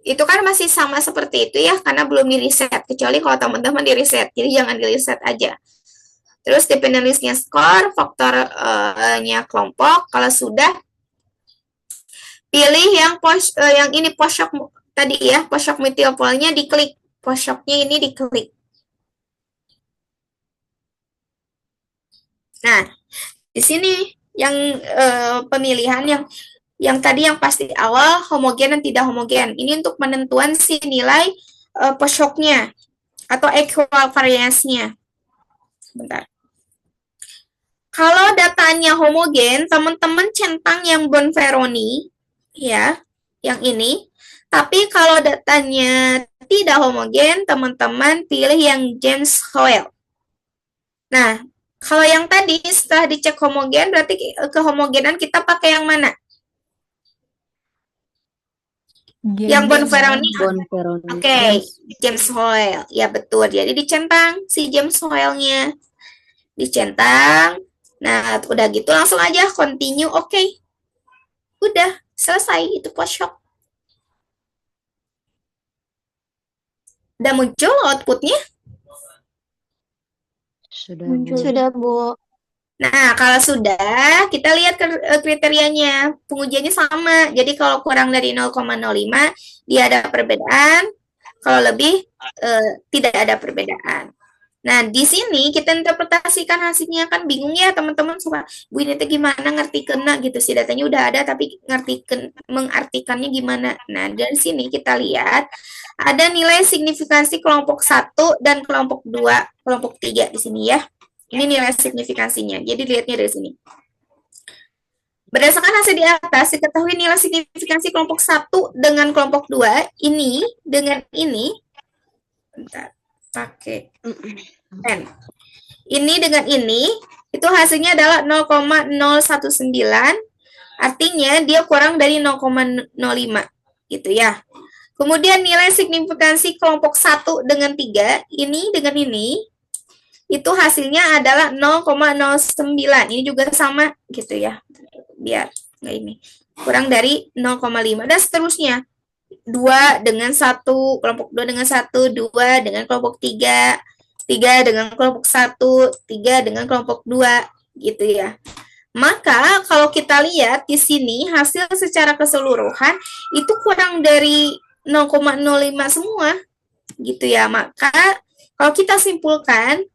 itu kan masih sama seperti itu ya, karena belum di reset, kecuali kalau teman-teman di reset, jadi jangan di reset aja. Terus dependency-nya skor, faktornya kelompok, kalau sudah, pilih yang yang ini post-hoc tadi ya, post-hoc multiple-nya diklik, post-hoc-nya ini diklik. Nah, di sini yang pemilihan yang tadi yang pasti awal homogen dan tidak homogen. Ini untuk penentuan si nilai post-hoc-nya atau equal variance-nya. Bentar. Kalau datanya homogen, teman-teman centang yang Bonferroni, ya, yang ini. Tapi kalau datanya tidak homogen, teman-teman pilih yang James Howell. Nah, kalau yang tadi setelah dicek homogen, berarti kehomogenan kita pakai yang mana? Yang Bonferroni. Oke, James Howell. Ya betul. Jadi dicentang si James Howell-nya. Dicentang. Nah, udah gitu langsung aja continue. Oke. Udah, selesai. Itu post-hoc. Udah muncul outputnya? Sudah, Bu. Nah, kalau sudah, kita lihat kriterianya. Pengujiannya sama. Jadi kalau kurang dari 0,05, dia ada perbedaan. Kalau lebih, tidak ada perbedaan. Nah, di sini kita interpretasikan hasilnya, kan bingung ya teman-teman, suka, Bu ini tuh gimana ngerti kena gitu sih, datanya udah ada tapi mengartikannya gimana. Nah, dari sini kita lihat ada nilai signifikansi kelompok 1 dan kelompok 2, kelompok 3 di sini ya. Ini nilai signifikansinya. Jadi lihatnya dari sini. Berdasarkan hasil di atas, diketahui nilai signifikansi kelompok 1 dengan kelompok 2 ini dengan ini. Bentar, pakai N. Ini dengan ini, itu hasilnya adalah 0,019, artinya dia kurang dari 0,05, gitu ya. Kemudian nilai signifikansi kelompok 1 dengan 3, ini dengan ini, itu hasilnya adalah 0,09. Ini juga sama, gitu ya. Biar nggak ini. Kurang dari 0,5, dan seterusnya. 2 dengan 1, kelompok 2 dengan 1, 2 dengan kelompok 3, 3 dengan kelompok 1, 3 dengan kelompok 2, gitu ya. Maka kalau kita lihat di sini hasil secara keseluruhan itu kurang dari 0,05 semua, gitu ya. Maka kalau kita simpulkan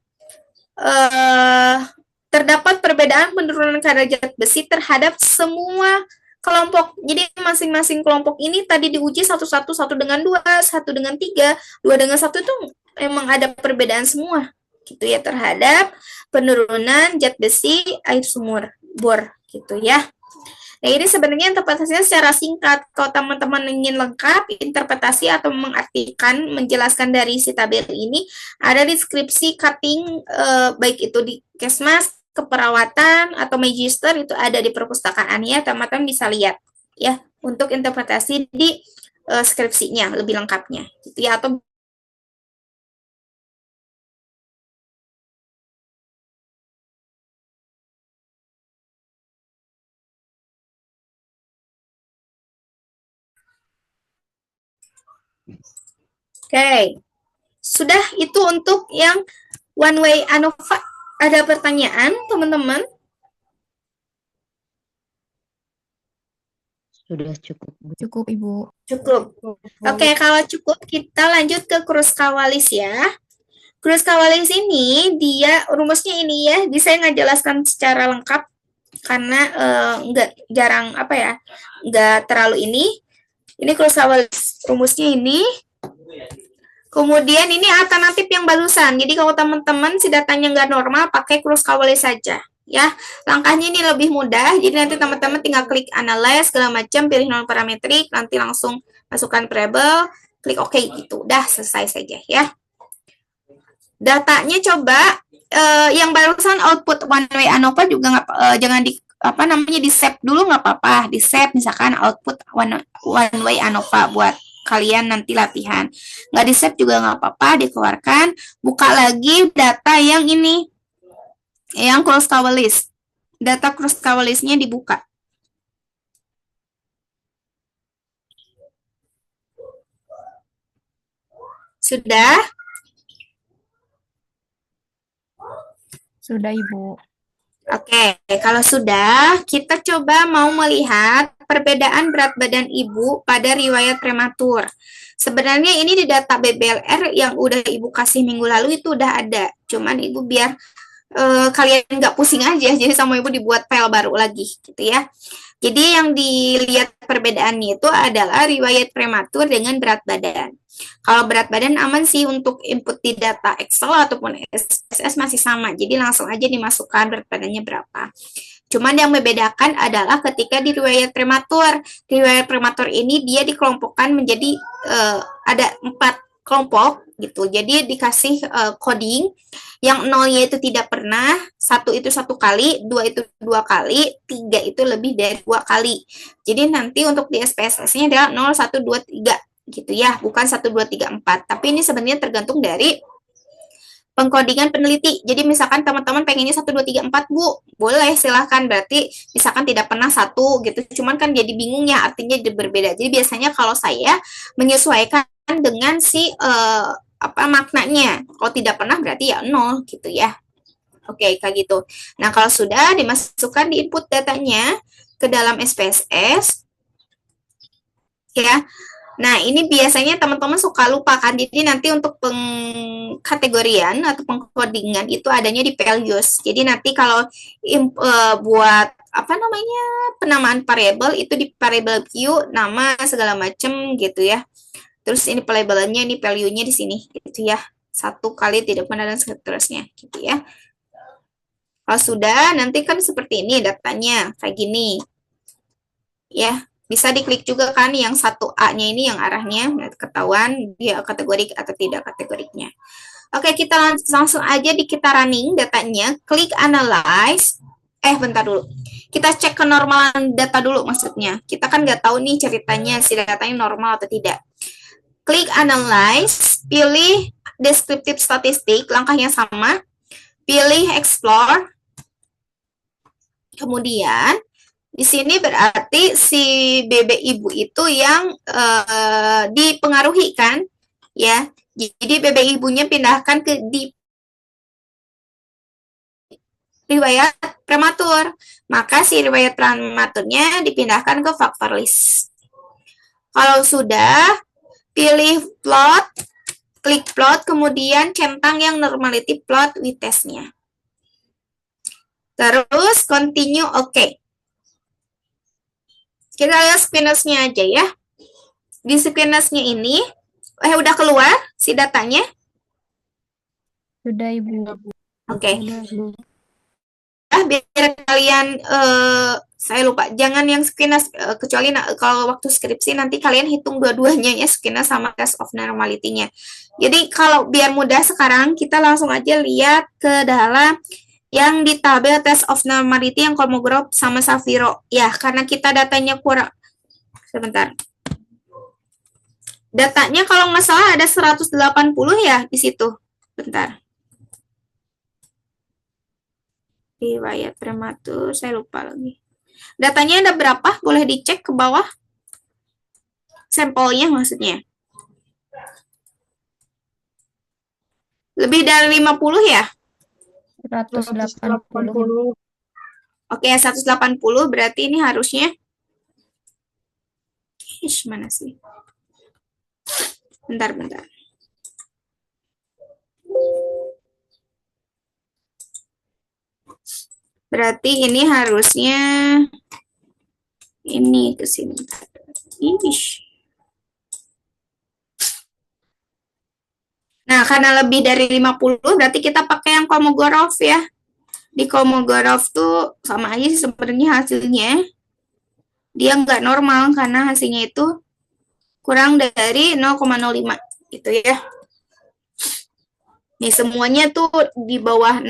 terdapat perbedaan penurunan kadar zat besi terhadap semua kelompok. Jadi masing-masing kelompok ini tadi diuji satu-satu, 1 dengan 2, 1 dengan 3, 2 dengan 1 itu emang ada perbedaan semua gitu ya terhadap penurunan zat besi air sumur bor gitu ya. Nah, ini sebenarnya interpretasinya secara singkat. Kalau teman-teman ingin lengkap interpretasi atau mengartikan, menjelaskan dari si tabel ini, ada deskripsi cutting baik itu di Kesmas, keperawatan atau magister, itu ada di perpustakaan ya, teman-teman bisa lihat ya untuk interpretasi di skripsinya lebih lengkapnya gitu ya, atau Oke. Sudah itu untuk yang one way ANOVA. Ada pertanyaan, teman-teman? Sudah cukup. Cukup, Ibu. Cukup. Oke, kalau cukup kita lanjut ke Kruskal-Wallis ya. Kruskal-Wallis ini dia rumusnya ini ya. Saya nggak jelaskan secara lengkap karena nggak jarang apa ya, nggak terlalu ini. Ini Kruskal-Wallis rumusnya ini. Kemudian ini alternatif yang barusan. Jadi kalau teman-teman si datanya nggak normal, pakai cross Kawales saja. Ya, langkahnya ini lebih mudah. Jadi nanti teman-teman tinggal klik analyze segala macam, pilih non parametrik, nanti langsung masukkan variable, klik OK gitu. Udah selesai saja ya. Datanya coba yang barusan output one way ANOVA juga nggak jangan di apa namanya di save dulu nggak apa-apa, di save misalkan output one way ANOVA buat kalian nanti latihan. Nggak di save juga nggak apa-apa, dikeluarkan, buka lagi data yang ini, yang cross Kawales. Data cross Kawalesnya dibuka. Sudah? Sudah, Ibu. Oke, kalau sudah, kita coba mau melihat perbedaan berat badan ibu pada riwayat prematur. Sebenarnya ini di data BBLR yang udah ibu kasih minggu lalu itu udah ada. Cuman ibu biar kalian nggak pusing aja, jadi sama ibu dibuat file baru lagi, gitu ya. Jadi yang dilihat perbedaannya itu adalah riwayat prematur dengan berat badan. Kalau berat badan aman sih untuk input di data Excel ataupun SPSS masih sama. Jadi langsung aja dimasukkan berat badannya berapa. Cuman yang membedakan adalah ketika di riwayat prematur. Riwayat prematur ini dia dikelompokkan menjadi ada 4 kelompok gitu. Jadi dikasih coding yang 0-nya itu tidak pernah, 1 itu 1 kali, 2 itu 2 kali, 3 itu lebih dari 2 kali. Jadi nanti untuk di SPSS-nya adalah 0, 1, 2, 3 gitu ya, bukan 1, 2, 3, 4. Tapi ini sebenarnya tergantung dari pengkodingan peneliti. Jadi misalkan teman-teman pengennya 1, 2, 3, 4, Bu, boleh silahkan. Berarti misalkan tidak pernah 1 gitu. Cuman kan jadi bingung ya, artinya jadi berbeda. Jadi biasanya kalau saya menyesuaikan dengan si apa maknanya. Kalau tidak pernah berarti ya 0 gitu ya. Oke, kayak gitu. Nah, kalau sudah dimasukkan di input datanya ke dalam SPSS ya. Nah, ini biasanya teman-teman suka lupa kan. Jadi nanti untuk pengkategorian atau pengkodingan itu adanya di values. Jadi nanti kalau buat apa namanya penamaan variabel itu di variable Q, nama segala macam gitu ya. Terus ini pelabelannya, ini value-nya di sini gitu ya. 1 kali tidak pernah dan seterusnya gitu ya. Kalau sudah, nanti kan seperti ini datanya, kayak gini. Ya, bisa diklik juga kan yang 1A-nya ini yang arahnya ketahuan dia kategorik atau tidak kategoriknya. Oke, kita langsung aja kita running datanya, klik analyze. Bentar dulu. Kita cek kenormalan data dulu maksudnya. Kita kan nggak tahu nih ceritanya si datanya normal atau tidak. Klik analyze, pilih descriptive statistik, langkahnya sama. Pilih explore. Kemudian di sini berarti si BB ibu itu yang dipengaruhi kan, ya. Jadi BB ibunya pindahkan ke di riwayat prematur. Maka si riwayat prematurnya dipindahkan ke faktor list. Kalau sudah, pilih plot, klik plot, kemudian centang yang normality plot with test-nya. Terus continue OK. Kita lihat screeners-nya aja ya. Di screeners-nya ini, udah keluar si datanya? Sudah, Ibu. Oke. Biar kalian, saya lupa, jangan yang screeners, kecuali kalau waktu skripsi nanti kalian hitung dua-duanya ya, screeners sama test of normality-nya. Jadi kalau biar mudah sekarang, kita langsung aja lihat ke dalam yang di tabel test of normality yang Kolmogorov sama Safiro. Ya, karena kita datanya kurang. Sebentar. Datanya kalau nggak salah ada 180 ya di situ. Bentar. Riwayat prematur, saya lupa lagi. Datanya ada berapa? Boleh dicek ke bawah. Sampelnya maksudnya. Lebih dari 50 ya? 180. Oke, 180 berarti ini harusnya. Mana sih? Bentar. Berarti ini harusnya ini ke sini. Nah, karena lebih dari 50 berarti kita pakai yang Kolmogorov ya. Di Kolmogorov tuh sama aja sih sebenarnya hasilnya. Dia nggak normal karena hasilnya itu kurang dari 0,05 gitu ya. Nih semuanya tuh di bawah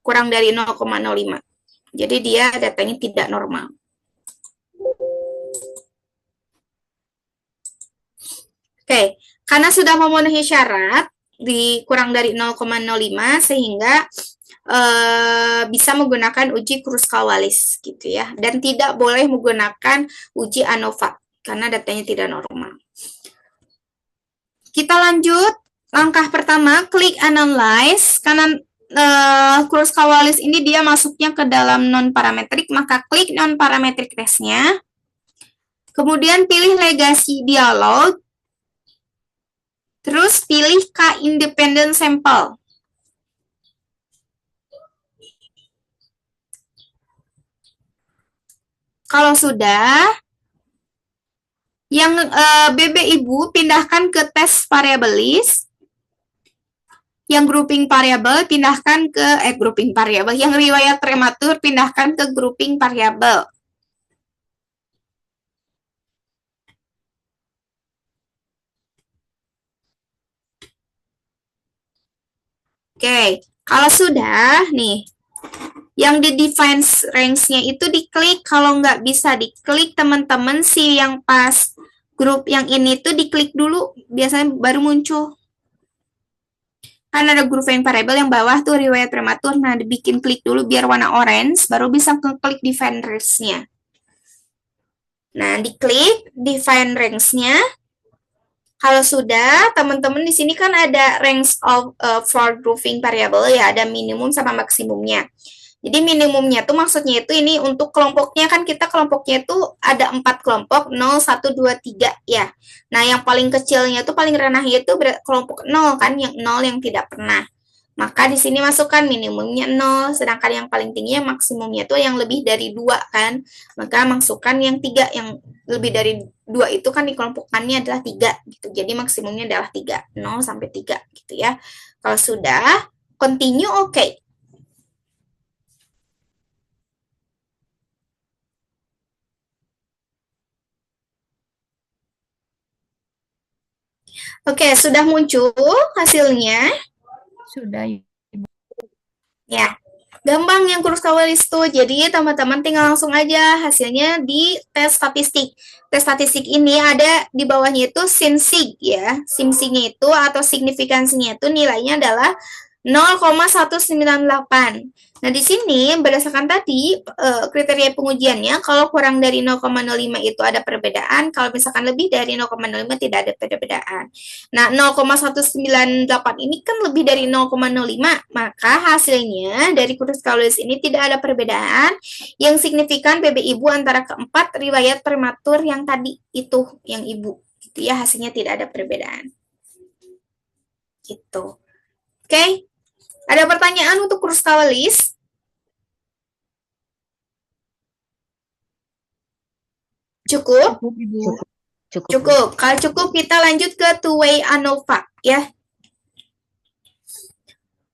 kurang dari 0,05. Jadi dia datanya tidak normal. Oke, karena sudah memenuhi syarat di kurang dari 0,05 sehingga bisa menggunakan uji Kruskal-Wallis gitu ya, dan tidak boleh menggunakan uji ANOVA karena datanya tidak normal. Kita lanjut langkah pertama, klik analyze. Karena Kruskal-Wallis ini dia masuknya ke dalam non-parametric, maka klik non-parametric testnya. Kemudian pilih legacy dialog. Terus pilih K-independent sample. Kalau sudah, yang BB Ibu pindahkan ke tes variable list. Yang grouping variable pindahkan ke grouping variable. Yang riwayat prematur pindahkan ke grouping variable. Oke, kalau sudah nih, yang di define range-nya itu diklik. Kalau nggak bisa diklik, teman-teman si yang pas grup yang ini tuh diklik dulu, biasanya baru muncul. Kan ada grouping variable yang bawah tuh riwayat prematur, nah dibikin klik dulu biar warna orange, baru bisa klik define range-nya. Nah, diklik define range-nya. Kalau sudah, teman-teman di sini kan ada range of for grouping variable ya, ada minimum sama maksimumnya. Jadi minimumnya tuh maksudnya itu ini untuk kelompoknya kan kita kelompoknya itu ada 4 kelompok, 0, 1, 2, 3 ya. Nah, yang paling kecilnya tuh paling renahnya itu kelompok 0 kan, yang 0 yang tidak pernah. Maka di sini masukkan minimumnya 0, sedangkan yang paling tinggi yang maksimumnya itu yang lebih dari 2 kan. Maka masukkan yang 3, yang lebih dari 2 itu kan dikelompokkannya adalah 3 gitu. Jadi maksimumnya adalah 3, 0 sampai 3 gitu ya. Kalau sudah, continue oke. Okay. Oke, sudah muncul hasilnya. Sudah. Ya, gampang yang Kruskal-Wallis tuh. Jadi teman-teman tinggal langsung aja hasilnya di tes statistik. Tes statistik ini ada di bawahnya itu SIMSIG ya. SIMSIG-nya itu atau signifikansinya itu nilainya adalah 0,198. Nah, di sini berdasarkan tadi kriteria pengujiannya, kalau kurang dari 0,05 itu ada perbedaan, kalau misalkan lebih dari 0,05 tidak ada perbedaan. Nah, 0,198 ini kan lebih dari 0,05, maka hasilnya dari Kruskal-Wallis ini tidak ada perbedaan yang signifikan BB Ibu antara keempat riwayat prematur yang tadi itu, yang Ibu. Gitu ya, hasilnya tidak ada perbedaan. Gitu. Oke, ada pertanyaan untuk Kruskal-Wallis? Cukup? Cukup, Ibu. Cukup. Kalau cukup, kita lanjut ke two-way ANOVA ya.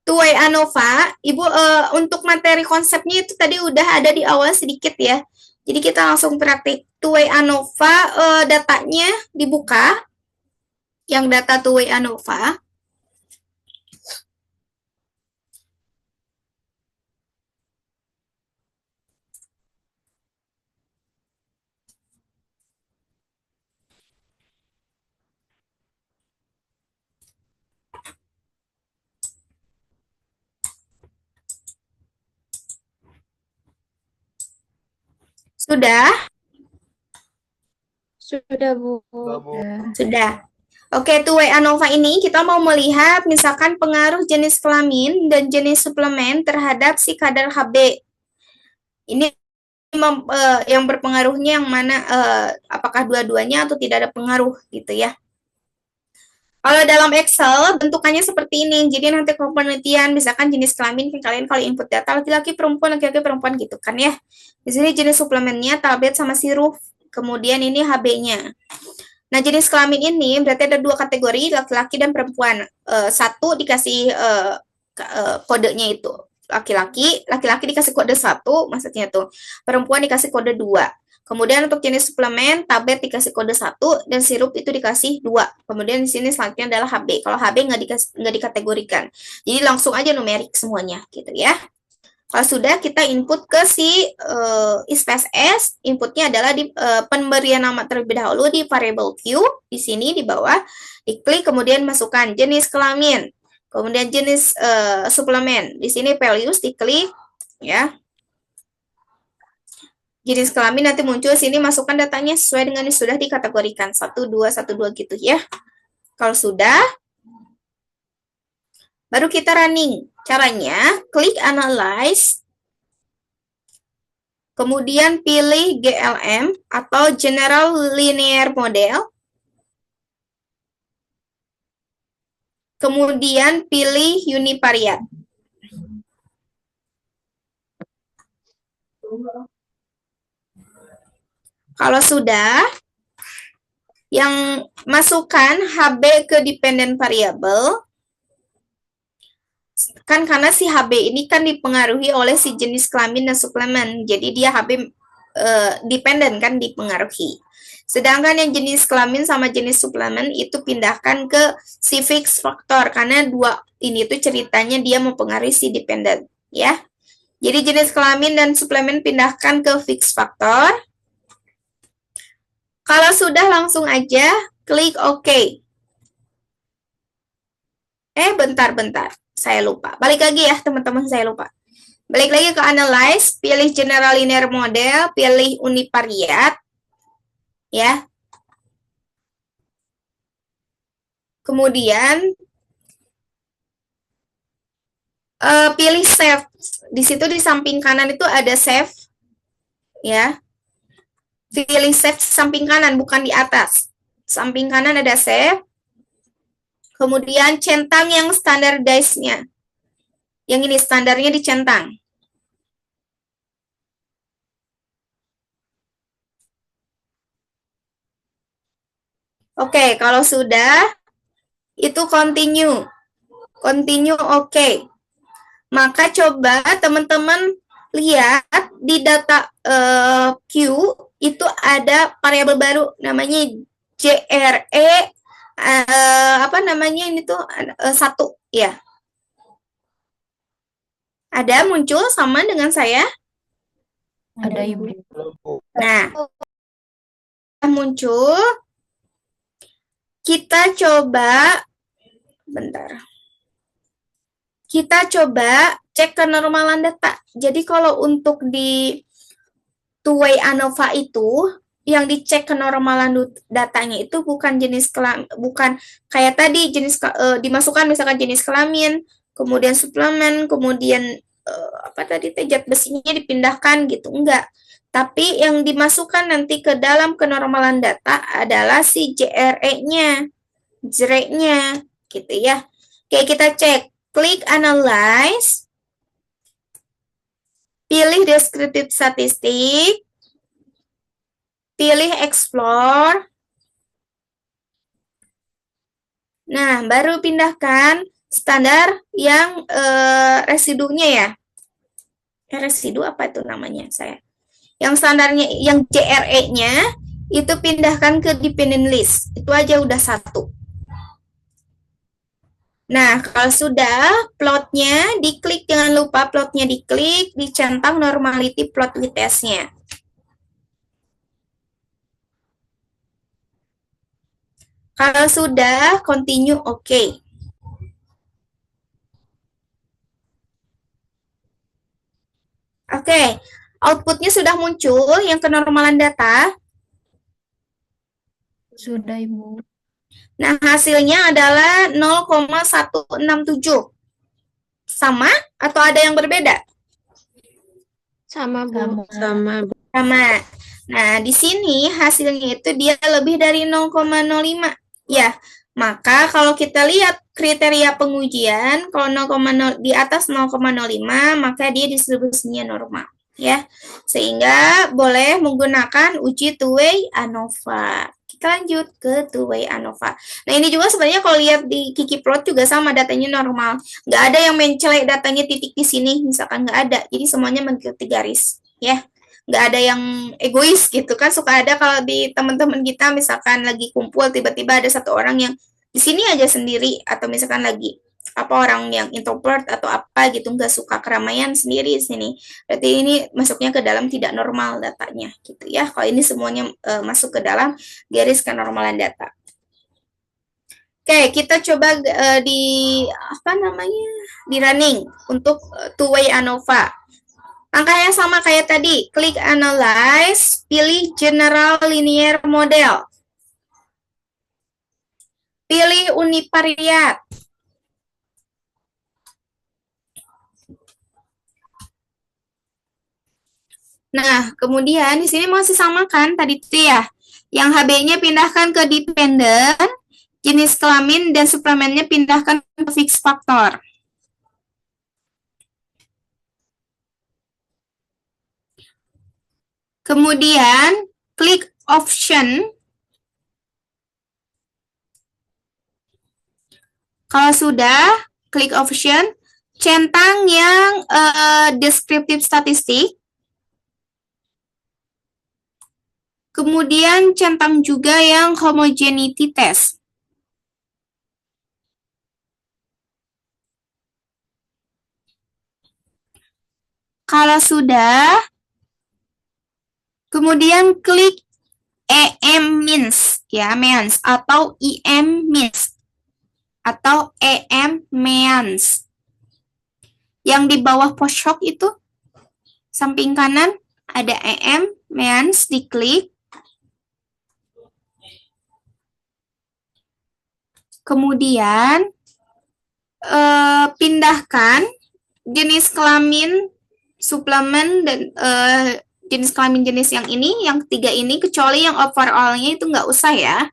Two-way ANOVA, Ibu untuk materi konsepnya itu tadi udah ada di awal sedikit ya. Jadi kita langsung praktik. Two-way ANOVA, datanya dibuka. Yang data two-way ANOVA. Sudah? Sudah, Bu. Sudah. Oke, two-way ANOVA ini kita mau melihat misalkan pengaruh jenis kelamin dan jenis suplemen terhadap si kadar Hb. Ini yang berpengaruhnya yang mana, apakah dua-duanya atau tidak ada pengaruh gitu ya. Kalau dalam Excel bentukannya seperti ini. Jadi nanti kalau penelitian misalkan jenis kelamin kalian kalau input data laki-laki perempuan gitu kan ya. Di sini jenis suplemennya tablet sama sirup. Kemudian ini Hb-nya. Nah, jenis kelamin ini berarti ada dua kategori, laki-laki dan perempuan. Satu dikasih kodenya itu laki-laki, laki-laki dikasih kode 1, maksudnya tuh. Perempuan dikasih kode 2. Kemudian untuk jenis suplemen, tablet dikasih kode 1 dan sirup itu dikasih 2. Kemudian di sini selanjutnya adalah HB. Kalau HB nggak dikategorikan. Jadi langsung aja numerik semuanya gitu ya. Kalau sudah kita input ke si ISPSS, inputnya adalah di pemberian nama terlebih dahulu di variable Q, di sini di bawah, diklik kemudian masukkan jenis kelamin, kemudian jenis suplemen, di sini values diklik ya. Jenis kelamin nanti muncul sini, masukkan datanya sesuai dengan yang sudah dikategorikan 1, 2, 1, 2 gitu ya. Kalau sudah, baru kita running. Caranya, klik Analyze, kemudian pilih GLM atau General Linear Model, kemudian pilih Univariate. Kalau sudah, yang masukkan HB ke dependent variable, kan karena si HB ini kan dipengaruhi oleh si jenis kelamin dan suplemen, jadi dia HB dependent kan dipengaruhi. Sedangkan yang jenis kelamin sama jenis suplemen itu pindahkan ke si fixed factor, karena dua ini tuh ceritanya dia mempengaruhi si dependent ya. Jadi jenis kelamin dan suplemen pindahkan ke fixed factor. Kalau sudah langsung aja klik OK. Bentar. Saya lupa. Balik lagi ya teman-teman, saya lupa. Balik lagi ke Analyze, pilih General Linear Model, pilih Univariate. Ya. Kemudian pilih Save. Di situ di samping kanan itu ada Save. Ya. Pilih Save samping kanan, bukan di atas. Samping kanan ada Save. Kemudian centang yang standardized-nya. Yang ini standarnya dicentang. Oke, kalau sudah, itu continue. Continue oke. Maka coba teman-teman lihat di data Q itu ada variabel baru namanya JRE apa namanya ini tuh 1 ya. Ada muncul sama dengan saya? Ada Ibu. Nah, muncul. Kita coba bentar. Kita coba cek kenormalan data. Jadi kalau untuk di two-way ANOVA itu yang dicek kenormalan datanya itu bukan jenis kelamin, bukan kayak tadi jenis dimasukkan misalkan jenis kelamin, kemudian suplemen, kemudian apa tadi zat besinya dipindahkan gitu, enggak. Tapi yang dimasukkan nanti ke dalam kenormalan data adalah si JRE-nya, JRE-nya gitu ya. Oke, kita cek, klik Analyze, pilih Descriptive Statistic, pilih Explore. Nah, baru pindahkan standar yang residunya ya. Residu apa itu namanya saya? Yang standarnya, yang JRE-nya itu pindahkan ke dependent list. Itu aja udah 1. Nah, kalau sudah plotnya diklik, jangan lupa plotnya diklik, dicentang normality plot with test-nya. Kalau sudah, continue oke. Oke, outputnya sudah muncul yang kenormalan data. Sudah Ibu. Nah, hasilnya adalah 0,167. Sama atau ada yang berbeda? Sama, Bu. Sama. Sama. Nah, di sini hasilnya itu dia lebih dari 0,05. Ya, maka kalau kita lihat kriteria pengujian, kalau 0,0 di atas 0,05, maka dia distribusinya normal. Ya, sehingga boleh menggunakan uji two-way ANOVA. Kita lanjut ke two-way ANOVA. Nah, ini juga sebenarnya kalau lihat di Kiki plot juga sama, datanya normal. Nggak ada yang mencelek datanya titik di sini, misalkan nggak ada. Jadi semuanya mengikuti garis, ya. Nggak ada yang egois gitu kan. Suka ada kalau di teman-teman kita misalkan lagi kumpul, tiba-tiba ada satu orang yang di sini aja sendiri, atau misalkan lagi apa orang yang introvert atau apa gitu nggak suka keramaian sendiri di sini. Berarti ini masuknya ke dalam tidak normal datanya gitu ya. Kalau ini semuanya masuk ke dalam garis kenormalan data. Oke, kita coba di apa namanya? Di running untuk two-way ANOVA. Langkahnya sama kayak tadi, klik analyze, pilih general linear model. Pilih univariat. Nah, kemudian di sini masih sama kan tadi itu ya. Yang HB-nya pindahkan ke dependent, jenis kelamin dan suplemennya pindahkan ke fixed factor. Kemudian klik option. Kalau sudah, klik option, centang yang descriptive statistik. Kemudian centang juga yang homogeneity test. Kalau sudah, kemudian klik EM means, ya means atau EM means atau EM means. Yang di bawah post-hoc itu samping kanan ada EM means, diklik. Kemudian pindahkan jenis kelamin suplemen dan jenis kelamin jenis yang ini, yang ketiga ini, kecuali yang overall-nya itu nggak usah ya.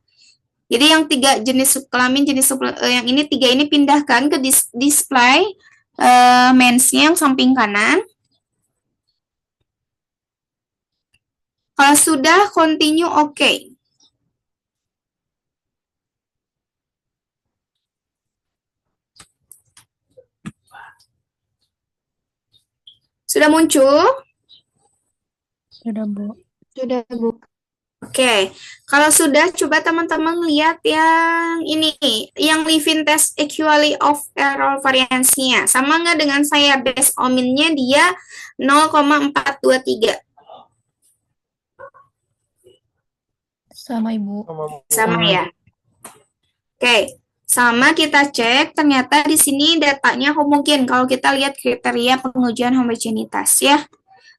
Jadi yang tiga jenis kelamin jenis yang ini tiga ini pindahkan ke display mens-nya yang samping kanan. Kalau sudah, continue OK. Sudah muncul? Sudah, Bu. Sudah, Bu. Oke, kalau sudah, coba teman-teman lihat yang ini, yang Levin test equality of error variance-nya. Sama nggak dengan saya? Base omin-nya dia 0,423. Sama, Ibu. Sama ya? Oke, sama kita cek, ternyata di sini datanya homogen. Kalau kita lihat kriteria pengujian homogenitas ya,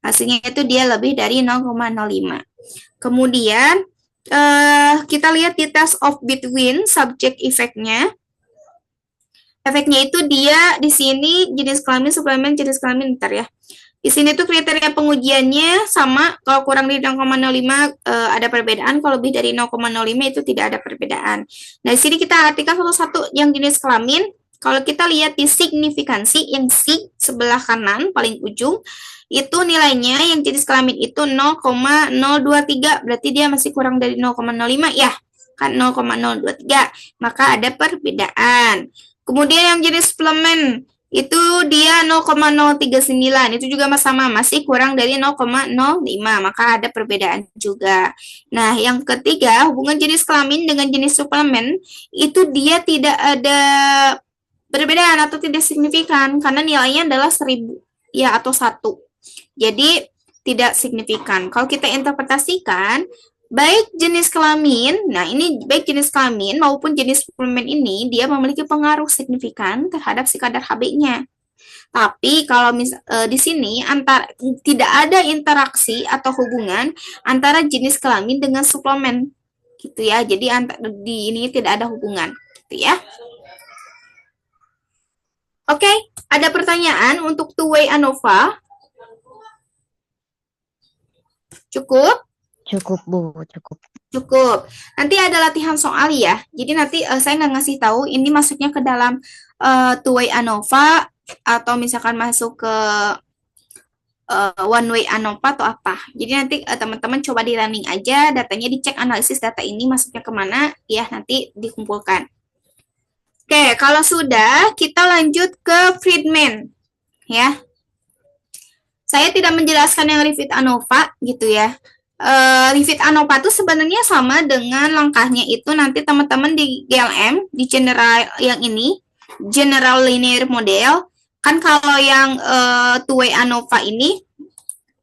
hasilnya itu dia lebih dari 0,05. Kemudian kita lihat di test of between subject effect-nya. Efeknya itu dia di sini jenis kelamin suplemen jenis kelamin ntar ya. Di sini tuh kriteria pengujiannya sama, kalau kurang dari 0,05 ada perbedaan, kalau lebih dari 0,05 itu tidak ada perbedaan. Nah, di sini kita artikan satu-satu yang jenis kelamin. Kalau kita lihat di signifikansi yang sig sebelah kanan paling ujung, itu nilainya yang jenis kelamin itu 0,023, berarti dia masih kurang dari 0,05 ya, kan 0,023, maka ada perbedaan. Kemudian yang jenis suplemen itu dia 0,039, itu juga sama, masih kurang dari 0,05, maka ada perbedaan juga. Nah, yang ketiga, hubungan jenis kelamin dengan jenis suplemen, itu dia tidak ada perbedaan atau tidak signifikan, karena nilainya adalah 1000, ya, atau 1. Jadi, tidak signifikan. Kalau kita interpretasikan, baik jenis kelamin, nah ini baik jenis kelamin maupun jenis suplemen ini, dia memiliki pengaruh signifikan terhadap si kadar HB-nya. Tapi kalau di sini tidak ada interaksi atau hubungan antara jenis kelamin dengan suplemen, gitu ya. Jadi di ini tidak ada hubungan, gitu ya. Oke, ada pertanyaan untuk two-way ANOVA? Cukup? Cukup, Bu, cukup. Cukup. Nanti ada latihan soal ya. Jadi nanti saya nggak ngasih tahu ini masuknya ke dalam two-way ANOVA atau misalkan masuk ke one way ANOVA atau apa. Jadi nanti teman-teman coba di running aja, datanya dicek analisis data ini masuknya kemana, ya nanti dikumpulkan. Oke, kalau sudah, kita lanjut ke Friedman, ya. Saya tidak menjelaskan yang refit ANOVA gitu ya. Refit ANOVA itu sebenarnya sama dengan langkahnya itu nanti teman-teman di GLM, di general yang ini, General Linear Model, kan kalau yang two-way ANOVA ini,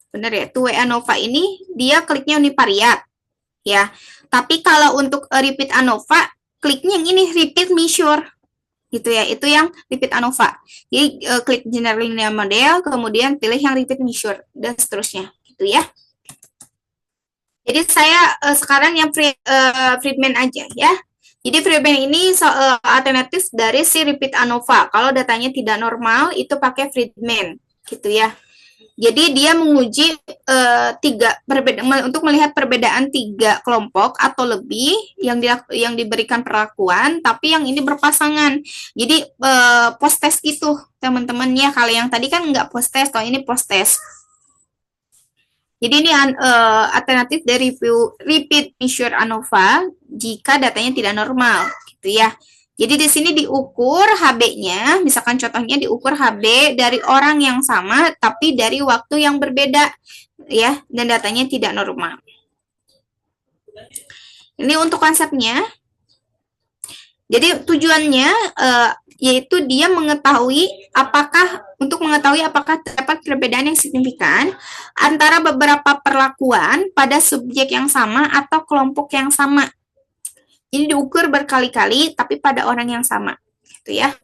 benar ya, two-way ANOVA ini dia kliknya univariat, ya. Tapi kalau untuk repeat ANOVA, kliknya yang ini repeat measure, gitu ya. Itu yang repeat ANOVA. Jadi klik General Linear Model, kemudian pilih yang repeat measure dan seterusnya, gitu ya. Jadi saya sekarang yang Friedman aja ya. Jadi Friedman ini alternatif dari si repeat ANOVA. Kalau datanya tidak normal itu pakai Friedman, gitu ya. Jadi dia menguji untuk melihat perbedaan 3 kelompok atau lebih yang diberikan perlakuan, tapi yang ini berpasangan. Jadi post test gitu teman-teman ya. Kalau yang tadi kan nggak post test, kalau ini post test. Jadi ini alternatif dari repeat measure ANOVA jika datanya tidak normal, gitu ya. Jadi di sini diukur HB-nya, misalkan contohnya diukur HB dari orang yang sama tapi dari waktu yang berbeda, ya, dan datanya tidak normal. Ini untuk konsepnya. Jadi tujuannya yaitu dia untuk mengetahui apakah terdapat perbedaan yang signifikan antara beberapa perlakuan pada subjek yang sama atau kelompok yang sama. Ini diukur berkali-kali tapi pada orang yang sama, gitu ya.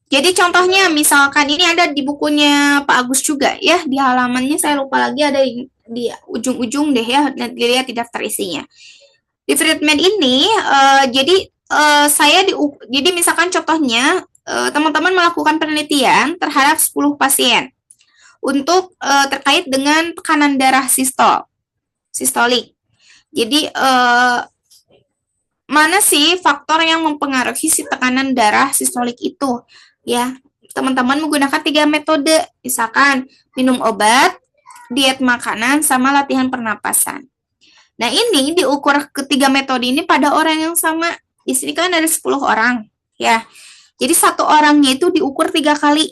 Jadi contohnya misalkan ini ada di bukunya Pak Agus juga ya, di halamannya saya lupa lagi, ada di ujung-ujung deh ya, dilihat di daftar isinya. Di Friedman ini jadi misalkan contohnya teman-teman melakukan penelitian terhadap 10 pasien untuk terkait dengan tekanan darah sistolik. Jadi mana sih faktor yang mempengaruhi si tekanan darah sistolik itu? Ya, teman-teman menggunakan 3 metode, misalkan minum obat, diet makanan, sama latihan pernapasan. Nah, ini diukur ketiga metode ini pada orang yang sama. Di sini kan ada 10 orang, ya. Jadi satu orangnya itu diukur 3 kali.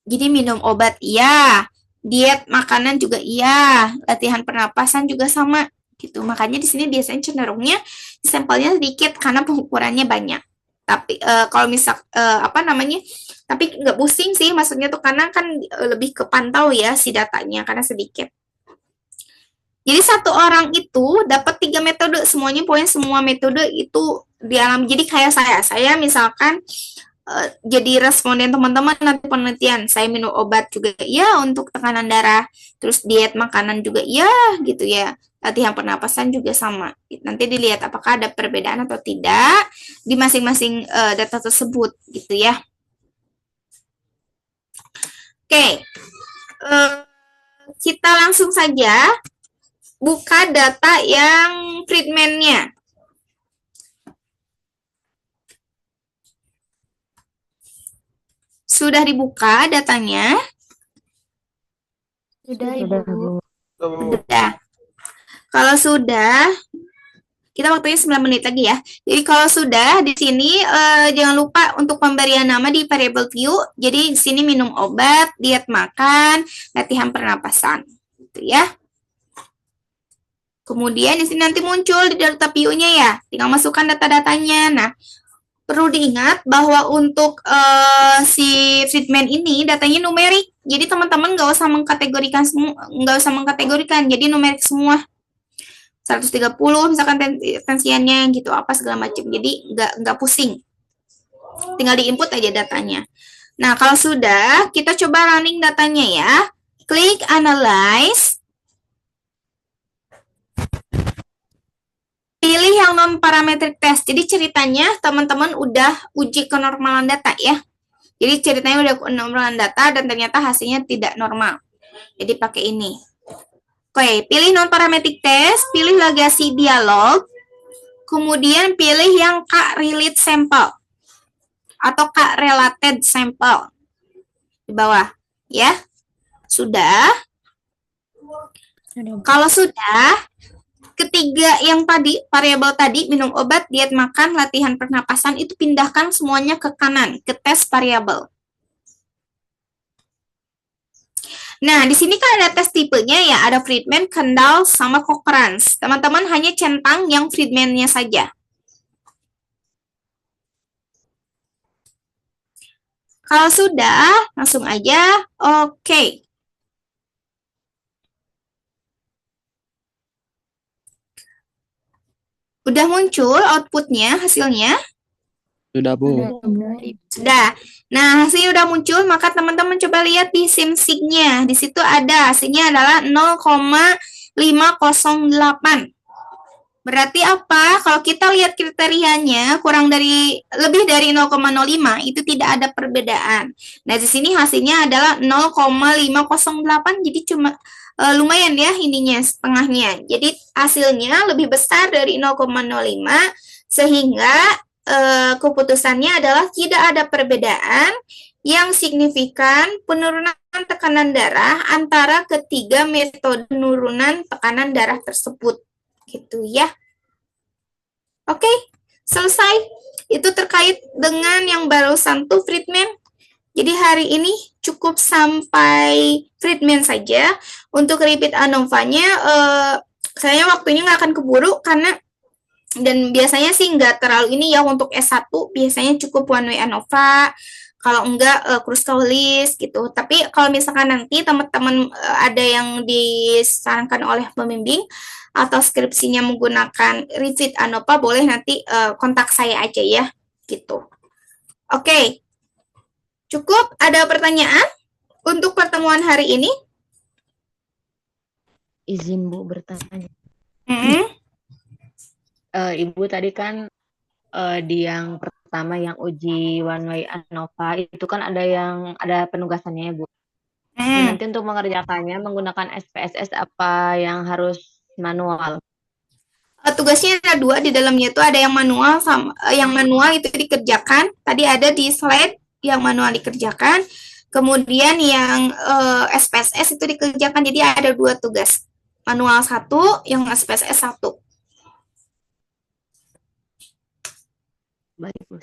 Jadi minum obat iya, diet makanan juga iya, latihan pernapasan juga sama, gitu. Makanya di sini biasanya cenderungnya sampelnya sedikit karena pengukurannya banyak. Tapi kalau misal tapi nggak pusing sih, maksudnya tuh karena kan lebih kepantau ya si datanya karena sedikit. Jadi satu orang itu dapat 3 metode, semuanya pokoknya semua metode itu dialami. Jadi kayak saya misalkan jadi responden teman-teman nanti penelitian, saya minum obat juga iya untuk tekanan darah, terus diet makanan juga iya gitu ya, latihan pernapasan juga sama. Nanti dilihat apakah ada perbedaan atau tidak di masing-masing data tersebut gitu ya. Oke, kita langsung saja buka data yang Friedman-nya. Sudah dibuka datanya? Sudah, Ibu. Sudah. Kalau sudah, kita waktunya 9 menit lagi ya. Jadi kalau sudah, di sini jangan lupa untuk pemberian nama di variable view. Jadi di sini minum obat, diet makan, latihan pernapasan. Gitu ya. Kemudian di sini nanti muncul di data view-nya ya. Tinggal masukkan data-datanya. Nah, perlu diingat bahwa untuk si Friedman ini datanya numerik. Jadi teman-teman nggak usah mengkategorikan, jadi numerik semua. 130 misalkan tensiannya gitu, apa segala macam. Jadi nggak pusing. Tinggal diinput aja datanya. Nah, kalau sudah, kita coba running datanya ya. Klik analyze. Pilih yang non-parametric test. Jadi ceritanya teman-teman udah uji kenormalan data ya. Jadi ceritanya udah kenormalan data dan ternyata hasilnya tidak normal. Jadi pakai ini. Oke, pilih non-parametric test, pilih legacy dialog, kemudian pilih yang K-relate sample atau K-related sample di bawah. Ya, sudah. Sudah, Bu. Kalau sudah, ketiga yang tadi, variabel tadi, minum obat, diet makan, latihan pernapasan, itu pindahkan semuanya ke kanan, ke tes variabel. Nah, di sini kan ada tes tipenya ya, ada Friedman, Kendall, sama Cochrane. Teman-teman hanya centang yang Friedman-nya saja. Kalau sudah, langsung aja, oke. Udah muncul outputnya, hasilnya? Sudah, Bu. Sudah, Bu. Sudah. Nah, hasilnya udah muncul, maka teman-teman coba lihat di SIMSIG-nya. Di situ ada, hasilnya adalah 0,508. Berarti apa? Kalau kita lihat kriterianya lebih dari 0,05 itu tidak ada perbedaan. Nah, di sini hasilnya adalah 0,508, jadi cuma lumayan ya ininya setengahnya. Jadi hasilnya lebih besar dari 0,05 sehingga keputusannya adalah tidak ada perbedaan yang signifikan penurunan tekanan darah antara ketiga metode penurunan tekanan darah tersebut. Gitu ya. Oke, selesai. Itu terkait dengan yang barusan tuh Friedman. Jadi hari ini cukup sampai Friedman saja. Untuk repeat ANOVA-nya, saya waktunya nggak akan keburu karena dan biasanya sih nggak terlalu ini ya untuk S1 biasanya cukup one way ANOVA. Kalau enggak Kruskal-Wallis gitu. Tapi kalau misalkan nanti teman-teman ada yang disarankan oleh pembimbing atau skripsinya menggunakan repeat ANOVA, boleh nanti kontak saya aja ya, gitu. Oke, cukup. Ada pertanyaan untuk pertemuan hari ini? Izin Bu bertanya. Ibu tadi kan di yang pertama yang uji one way ANOVA itu kan ada penugasannya ya Bu. Nanti untuk mengerjakannya menggunakan SPSS apa yang harus manual? Tugasnya ada 2 di dalamnya itu ada yang manual sama yang manual itu dikerjakan. Tadi ada di slide yang manual dikerjakan. Kemudian yang SPSS itu dikerjakan. Jadi ada 2 tugas. Manual 1, yang SPSS 1. Baik Bu.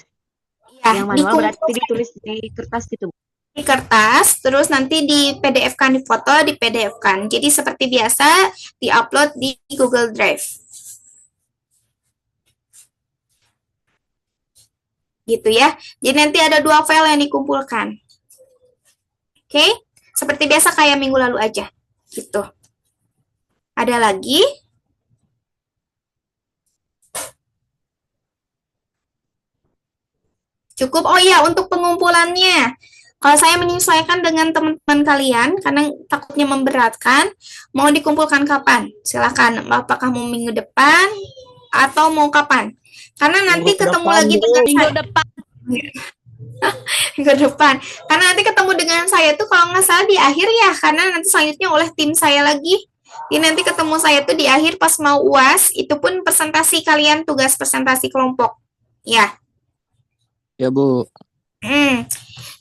Ya, Yang manual berarti ditulis di kertas gitu Bu. Di kertas, terus nanti di PDF-kan, difoto, di PDF-kan. Jadi seperti biasa di-upload di Google Drive. Gitu ya. Jadi nanti ada 2 file yang dikumpulkan. Oke? Seperti biasa kayak minggu lalu aja. Gitu. Ada lagi? Cukup. Oh iya, untuk pengumpulannya. Kalau saya menyesuaikan dengan teman-teman kalian, karena takutnya memberatkan, mau dikumpulkan kapan? Silakan. Apakah mau minggu depan atau mau kapan? Karena nanti ketemu lagi dengan Minggu saya. depan. Minggu depan. Karena nanti ketemu dengan saya tuh kalau nggak salah di akhir ya, karena nanti selanjutnya oleh tim saya lagi. Jadi nanti ketemu saya tuh di akhir pas mau UAS, itu pun presentasi kalian, tugas presentasi kelompok. Ya. Ya, Bu.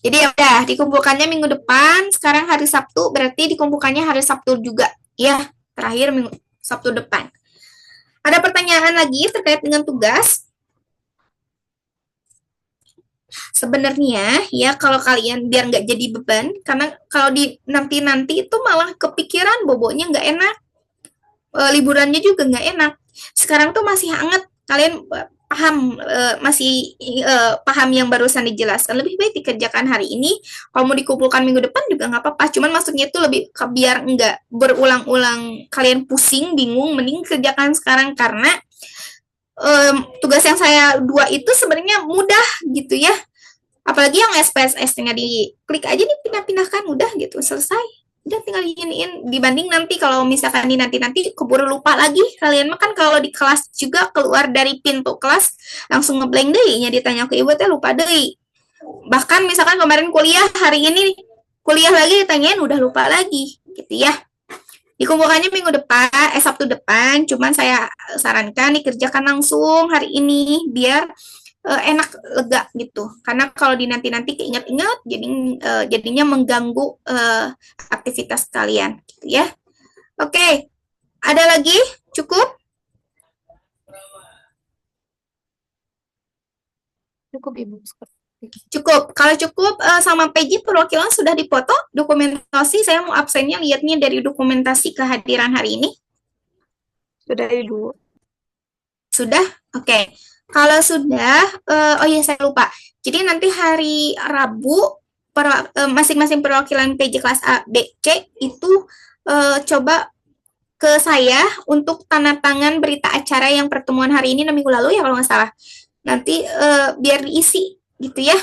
Jadi ya udah, dikumpulkannya minggu depan, sekarang hari Sabtu, berarti dikumpulkannya hari Sabtu juga. Ya, terakhir minggu Sabtu depan. Ada pertanyaan lagi terkait dengan tugas? Sebenarnya ya kalau kalian biar nggak jadi beban, karena kalau di nanti-nanti itu malah kepikiran boboknya nggak enak, liburannya juga nggak enak. Sekarang tuh masih hangat, kalian paham masih paham yang barusan dijelaskan. Lebih baik dikerjakan hari ini. Kalau mau dikumpulkan minggu depan juga nggak apa-apa. Cuman maksudnya itu lebih biar nggak berulang-ulang kalian pusing, bingung, mending kerjakan sekarang karena tugas yang saya 2 itu sebenarnya mudah gitu ya. Apalagi yang SPSS tinggal diklik aja nih pindah-pindahkan udah gitu selesai. Udah tinggal diginiin dibanding nanti kalau misalkan di nanti keburu lupa lagi kalian makan kalau di kelas juga keluar dari pintu kelas langsung ngeblank deh nya ditanya ke ibu teh lupa deh. Bahkan misalkan kemarin kuliah hari ini kuliah lagi ditanyain udah lupa lagi gitu ya. Dikumpulkannya minggu depan, Sabtu depan, cuman saya sarankan dikerjakan langsung hari ini biar enak, lega gitu. Karena kalau dinanti-nanti keinget-inget, jadinya mengganggu aktivitas kalian, gitu ya. Oke, ada lagi? Cukup? Cukup Ibu. Cukup. Kalau cukup sama Peggy perwakilan sudah dipoto dokumentasi. Saya mau absennya lihatnya dari dokumentasi kehadiran hari ini. Sudah Ibu. Sudah? Oke. Kalau sudah, oh iya saya lupa. Jadi nanti hari Rabu masing-masing perwakilan PJ kelas A, B, C itu coba ke saya untuk tanda tangan berita acara yang pertemuan hari ini dan minggu lalu ya kalau nggak salah. Nanti biar diisi gitu ya.